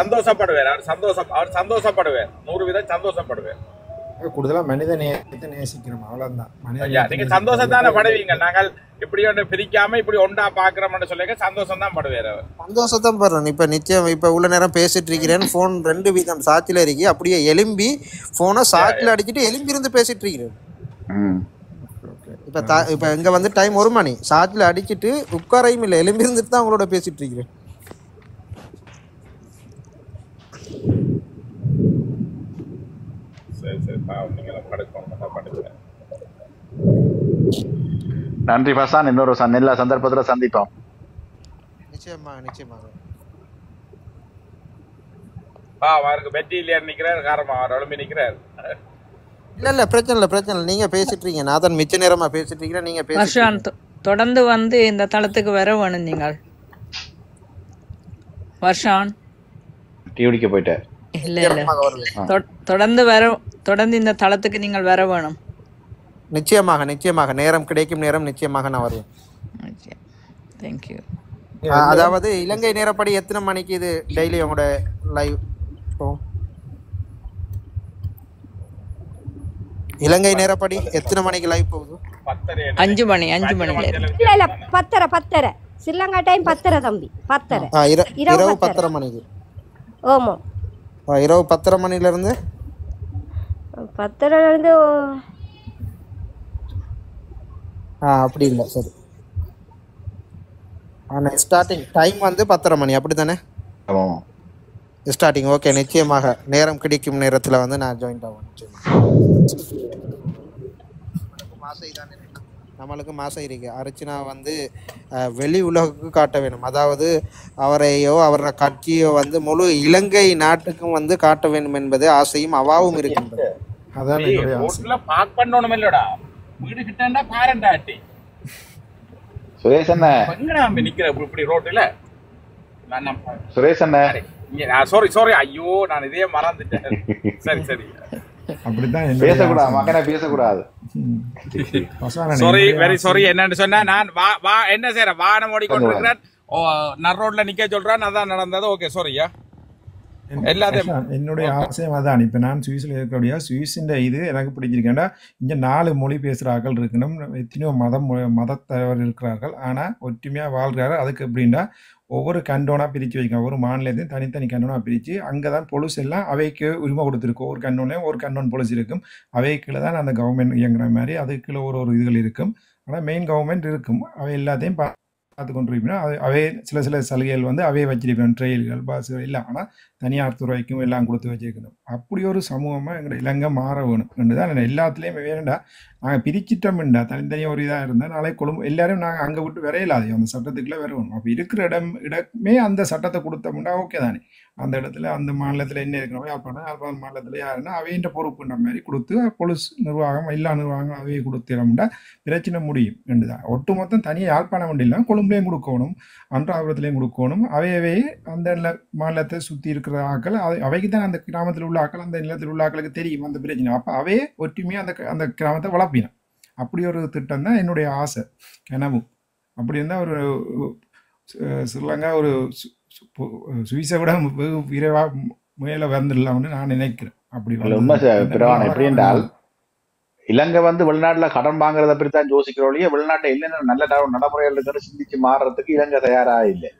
சந்தோஷப்படுவேன். அவர் சந்தோஷப்படுவேன், 100% சந்தோஷப்படுவேன். கூடுதலா மனித நேயத்தை நேசிக்கணும், அவ்வளவுதான். நீங்க சந்தோஷம் தானே படுவீங்க. நாங்கள் இப்படி ஒன்று பிரிக்காம இப்படி ஒன்றா பாக்குறோம்னு சொல்லிக்க சந்தோஷம் தான் படுவேன். சந்தோஷத்தான் படுறேன். இப்ப நிச்சயம் இப்ப உள்ள நேரம் பேசிட்டு இருக்கிறேன், போன் 2 வீதம் சாட்சியில இருக்கு, அப்படியே எலும்பி போனை சாட்சியில அடிச்சுட்டு எலும்பி இருந்து பேசிட்டு இருக்கிறேன். இப்ப இங்க வந்து டைம் 1 மணி, சாட்சியில அடிச்சுட்டு உட்காரையும் இல்லை, எலும்பி இருந்துட்டு தான் உங்களோட பேசிட்டு இருக்கிறேன். நன்றி பசான். இன்னொரு எல்லா சந்தர்ப்பத்துல சந்திப்போம். நிச்சயமாக அவருக்கு வெற்றி இல்லையா நிக்கிறார், காரணமா அவர் எழும்பி நிக்கிறார். இல்ல பிரச்சனை இல்லை, நீங்க பேசிட்டு இருக்கீங்க, நான் தான் மிச்ச நேரமா பேசிட்டு இருக்கேன். நீங்க பேசுங்க, தொடர்ந்து வந்து இந்த தளத்துக்கு வர வேணும். நீங்கள் வருஷான் டியூடிக்கு போயிட்டார். இல்ல தொடர்ந்து இந்த தளத்துக்கு நீங்கள் வர வேணும். நிச்சயமாக நேரம் கிடைக்கும் நேரம் நிச்சயமாக நான் வருவேன். தேங்க்யூ. அதாவது இலங்கை நேரப்படி எத்தனை மணிக்கு இது டெய்லி உங்களோட லைவ்? இலங்கை நேரப்படி எத்தனை மணிக்கு லைவ் போகுது? 5 மணி. இல்ல 10:30 ஸ்ரீலங்கா டைம் 10:30 தம்பி, 10:30 இரவு 10:30 மணிக்கு. ஆமா, இரவு 10:30 மணில இருந்து 10:30 இருந்து அப்படி இல்லை, சரி. ஆனால் ஸ்டார்டிங் டைம் வந்து 10:30 மணி, அப்படி தானே ஸ்டார்டிங்? ஓகே, நிச்சயமாக நேரம் கிடைக்கும் நேரத்தில் வந்து நான் ஜாயின் ஆவேன். நம்மளுக்கும் ஆசை இருக்கு. அர்ச்சனா வந்து வெளி உலகுக்கு காட்ட வேணும், அதாவது அவரையோ அவர கட்சியோ வந்து முழு இலங்கை நாட்டுக்கும் வந்து காட்ட வேண்டும் என்பது ஆசையும் அவாவும் இருக்கின்றது. அதான் என்னுடைய ஆசை. ரோட்ல பார்க் பண்ணணும் இல்லடா, வீடு கிட்டண்டா பாரண்டாட்டி சுரேஷ் அண்ணா எங்கடா நிக்கிற இப்படி ரோட்ல. சுரேஷ் அண்ணா சாரி ஐயோ நான் இதே மறந்துட்டேன். சரி சரி அப்படித்தான் பேசக்கூடாது, மகனை பேசக்கூடாது. Sorry very sorry. என்னன்னு சொன்னா நான் என்ன செய்யறேன், வானம் ஓடிக்கொண்டிருக்கிறேன், நரோட்ல நிக்க சொல்றேன், அதான் நடந்தது. ஓகே சாரியா. எல்லாத்தையும் என்னுடைய ஆசையம் அதான். இப்போ நான் சுவிஸில் இருக்கக்கூடிய சுவிஸின் இது எனக்கு பிடிச்சிருக்கேன்டா. இங்கே 4 மொழி பேசுகிற ஆக்கள் இருக்கணும், எத்தனையோ மதத்தவர் இருக்கிறார்கள், ஆனால் ஒற்றுமையாக வாழ்கிறார்கள். அதுக்கு எப்படின்னா ஒவ்வொரு கண்டோனாக பிரித்து வைக்கணும், ஒவ்வொரு மாநிலத்தையும் தனித்தனி கண்டோனாக பிரித்து அங்கே தான் பொலிஸ் எல்லாம் அவைக்கு உரிமை கொடுத்துருக்கும். ஒரு கண்டோனையும் ஒரு கண்டோன் பொலிஸ் இருக்கும், அவைக்குள்ள தான் அந்த கவர்மெண்ட் இயங்குற மாதிரி அதுக்குள்ள ஒரு இதுகள் இருக்கும். ஆனால் மெயின் கவர்மெண்ட் இருக்கும், அவை எல்லாத்தையும் பார்த்து கொண்டிருப்பீங்கன்னா அவை சில சலுகைகள் வந்து அவையே வச்சிருக்கணும், ட்ரெயில்கள் பஸ்கள் இல்லை, ஆனால் தனியார் துறைக்கும் எல்லாம் கொடுத்து வச்சிருக்கணும். அப்படி ஒரு சமூகமாக எங்களோட இலங்கை மாற வேணும் என்று தான் எல்லாத்துலேயுமே வேணுண்டா. நாங்கள் பிரிச்சிட்டோம்டா தனித்தனியாக ஒரு இதாக இருந்தால் நாளை கொழும்பு எல்லாரும் நாங்கள் அங்கே விட்டு வரையலாது, அந்த சட்டத்துக்குள்ளே வரணும். அப்போ இருக்கிற இடமே அந்த சட்டத்தை கொடுத்தோம்னா ஓகே தானே. அந்த இடத்துல அந்த மாநிலத்தில் என்ன இருக்கணும், யாழ்ப்பாணம் மாநிலத்தில் யாருன்னா அவையின்ற பொறுப்புன்ற மாதிரி கொடுத்து போலீஸ் நிர்வாகம் எல்லா நிர்வாகங்களும் அவையை கொடுத்துட்டோம்னா பிரச்சனை முடியும் என்று தான். ஒட்டுமொத்தம் தனியாக யாழ்ப்பாணம் மட்டும் இல்லாமல் கொழும்புலையும் கொடுக்கணும், அன்றாபுரத்துலேயும் கொடுக்கணும். அவையவே அந்த மாநிலத்தை சுற்றி இருக்கிற ஆக்கள் அவைக்கு தான் அந்த கிராமத்தில் உள்ள ஆக்கள் அந்த நிலத்தில் உள்ள ஆக்களுக்கு தெரியும் அந்த பிரச்சனை. அப்போ அவையே ஒற்றுமையாக அந்த கிராமத்தை வளர்ப்பினோம். அப்படி ஒரு திட்டம் தான் என்னுடைய ஆசை, கனவு. அப்படி இருந்தால் ஒரு ஸ்ரீலங்கா ஒரு சுவிஸை விட விரைவாக மேலே வந்துடலாம்னு நான் நினைக்கிறேன். அப்படி உண்மை பிரவான். எப்படி என்றால் இலங்கை வந்து வெளிநாட்டில் கடன் வாங்குறத பற்றி தான் யோசிக்கிறோம், வெளிநாட்டில் என்னென்ன நல்ல நடைமுறைகள் இருக்குன்னு சிந்திச்சு மாறுறதுக்கு இலங்கை தயாராக இல்லை.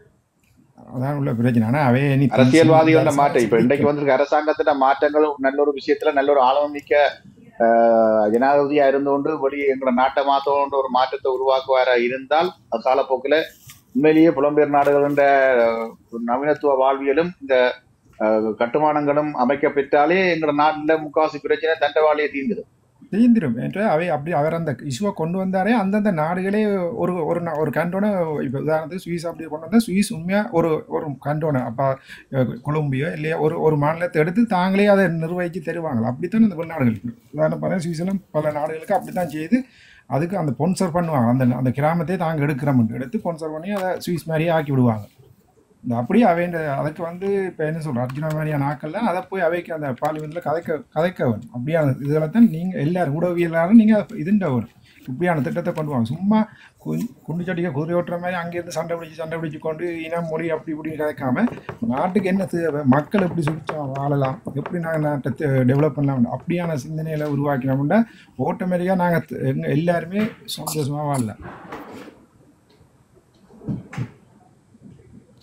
அதான் உள்ள பிரச்சனை. ஆனால் அவே அரசியல்வாதிகளோட மாற்றம் இப்ப இன்றைக்கு வந்திருக்க அரசாங்கத்தின மாற்றங்கள் நல்ல ஒரு விஷயத்துல நல்ல ஒரு ஆளுமிக்க ஜனாதிபதியா இருந்து கொண்டு வெளியே எங்களோட நாட்டை மாற்றோன்ற ஒரு மாற்றத்தை உருவாக்குவாரா இருந்தால் காலப்போக்கில் உண்மையிலேயே புலம்பெயர் நாடுகள் என்ற நவீனத்துவ வாழ்வியலும் இந்த கட்டுமானங்களும் அமைக்கப்பெற்றாலே எங்களோட நாட்டில் முக்காவாசி பிரச்சனை தண்டவாளியை தீர்ந்துடும் என்று அவை அப்படி அவர் அந்த இஷ்யூவை கொண்டு வந்தாரே. அந்தந்த நாடுகளே ஒரு கண்டோனை இப்போ உதாரணத்துக்கு சுவிஸ் அப்படி கொண்டு வந்தால் சுவிஸ் உண்மையாக ஒரு கண்டோனை அப்போ கொலம்பியோ இல்லையா ஒரு மாநிலத்தை எடுத்து தாங்களே அதை நிர்வகித்து தருவாங்களா. அப்படித்தான் இந்த வெளிநாடுகளுக்கு உதாரணம் பார்த்தா சுவிஸ்லாம் பல நாடுகளுக்கு அப்படி தான் செய்து அதுக்கு அந்த ஸ்பான்சர் பண்ணுவாங்க. அந்த கிராமத்தையே தாங்க எடுக்கிறோம்னு எடுத்து ஸ்பான்சர் பண்ணி அதை சுவிஸ் மாதிரியே ஆக்கி விடுவாங்க. இந்த அப்படியே அவைன்ற அதுக்கு வந்து இப்போ என்ன சொல்கிறோம், அர்ஜுனா மாதிரியான ஆக்கள்லாம் அதை போய் அவைக்கு அந்த பார்லிமெண்ட்டில் கதைக்க வேணும். அப்படியான இதில் தான் நீங்கள் எல்லாரும் ஊடகவியலாரும் நீங்கள் இதுண்ட வேணும். இப்படியான திட்டத்தை கொண்டு வாங்க. சும்மா குண்டு சட்டிக்க குதிரை ஓட்டுற மாதிரி அங்கேருந்து சண்டை பிடிச்சி கொண்டு இனம் மொழி அப்படி இப்படின்னு கதைக்காம நாட்டுக்கு என்ன தேவை, மக்கள் எப்படி சுத்தா வாழலாம், எப்படி நாங்கள் நாட்டை டெவலப் பண்ணலாம், அப்படியான சிந்தனையில் உருவாக்கினோம்னா ஆட்டோமேட்டிக்காக நாங்கள் எல்லாருமே சந்தோஷமாக வாழலாம்.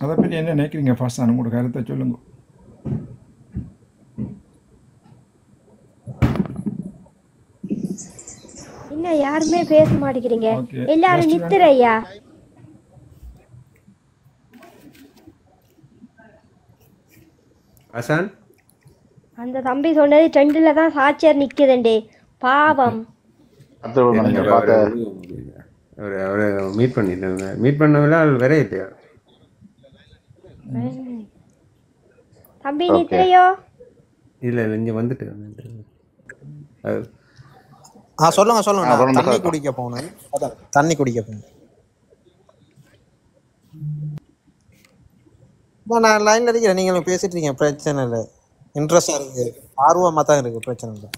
அதை பற்றி என்ன நினைக்கிறீங்க? ஃபர்ஸ்ட் நான் உங்களோட கருத்தை சொல்லுங்க. என்ன யாருமே பேச மாட்டேங்கிறீங்க, எல்லாரும் நித்துறையா? ஆசான் அந்த தம்பி சொன்னது ட்ரெண்ட்ல தான் சாட்சியார் நிக்குதுண்டே, பாவம். அவரை மீட் பண்ணிட்டு மீட் பண்ணவில்லை வேற இல்லையா தம்பி நித்துறையோ? இல்ல இங்க வந்துட்டு சொல்லுங்க. தண்ணி குடிக்க போனேன். நான் லைன்ல இருக்கிறேன், நீங்களும் பேசிட்டு இருக்கீங்க, பிரச்சனை இல்லை. இன்ட்ரெஸ்டா இருக்கு, ஆர்வமா தான் இருக்கு, பிரச்சனை இல்லை.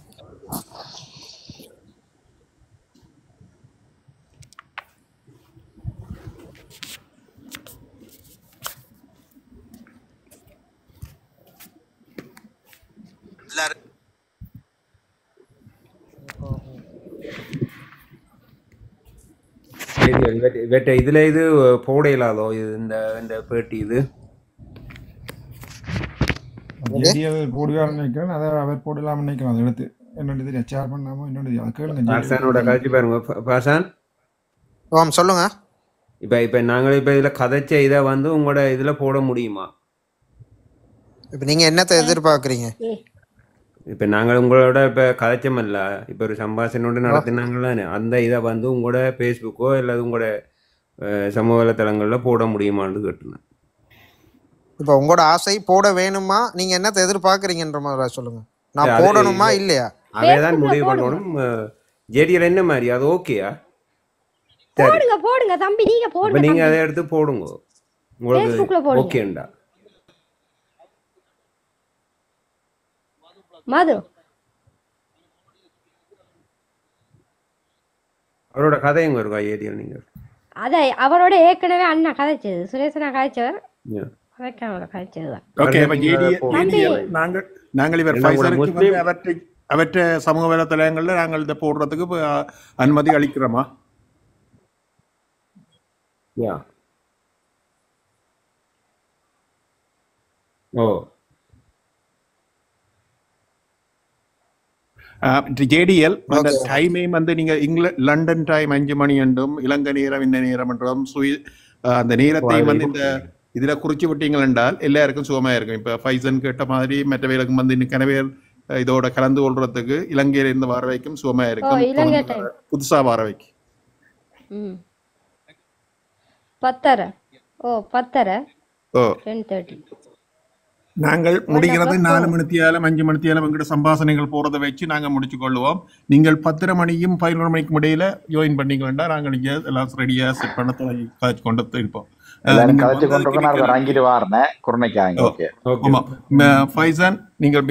இதுல இது போட இல்லாதோ இந்த பேட்டி இது போடுவார் நினைக்கிறேன். அதை அவர் போடலாம்னு நினைக்கிறேன். அதை எடுத்து என்னோட ஷேர் பண்ணாமோ என்னோட கேளுங்க. பாசானோட கழிச்சு பாருங்க. பாசான் சொல்லுங்க. இப்ப நாங்கள் இப்ப இதுல கதைச்ச இதை வந்து உங்களோட இதுல போட முடியுமா? இப்ப நீங்க என்னத்தை எதிர்பார்க்கறீங்க? இப்போ நாங்கள் உங்களோட இப்போ கதைச்சமல்ல, இப்போ ஒரு சம்பாஷணோடு நடத்தினாங்களானே, அந்த இதை வந்து உங்களோட ஃபேஸ்புக்கோ அல்லது உங்களோட சமூக வலைத்தளங்களில் போட முடியுமான்னு கேட்டுனேன். இப்போ உங்களோட ஆசை போட வேணுமா, நீங்க என்னத்தை எதிர்பார்க்குறீங்கன்ற மாதிரி சொல்லுங்க. நான் போடணுமா இல்லையா அதே தான் முடிவு பண்ணணும். ஜேடிஎல் என்ன மாதிரி அது ஓகேயா? போடுங்க போடுங்க தம்பி, நீங்க போடுங்க. நீங்க அதை எடுத்து போடுங்க உங்களுக்கு ஓகேண்டா. மது அவரோட கதை எங்க இருக்கா ஏடிஎல்? நீங்க அதை அவரோட ஏற்கனவே அண்ணா கதைச்சது, சுரேசனா கதைச்சவர் கதைச்சதுதான். ஓகே, அப்ப ஜேடிஎல் நாங்கள் இவர் ஃபைசருக்கு வந்து அவற்றை சமூக வலைத்தளங்களில் நாங்கள் இதை போடுறதுக்கு அனுமதி அளிக்கிறோமா? ஓ ஜேடிஎல் அந்த டைமையும் வந்து நீங்க லண்டன் டைம் 5 மணி என்றும் இலங்கை நேரம் இந்த நேரம் என்றும் அந்த நேரத்தையும் வந்து இந்த இதுல குறிச்சு விட்டீங்கள் என்றால் எல்லாருக்கும் சுகமா இருக்கும். இப்ப ஃபைசன் கேட்ட மாதிரி மற்றவர்களுக்கும் வந்து இன்னும் கனவேல் இதோட கலந்து கொள்றதுக்கு இலங்கையில இருந்து வர வைக்கும் சுகமா இருக்கும். புதுசா வர வைக்கும் 10:30 நாங்கள் முடிகிறது 4 மணித்தியாலும் 5 மணித்தியாலும் எங்கிட்ட சம்பாசனைகள் போறதை வச்சு நாங்கள் முடிச்சு கொள்ளுவோம். நீங்கள் 10:30 மணியும் 11 மணிக்கும் இடையில ஜாயின் பண்ணீங்கன்னா நாங்கள் இங்கே எல்லாம் ரெடியா செட் பண்ண கதைச்சு கொண்டு இருப்போம். ஃபைசன் நீங்கள்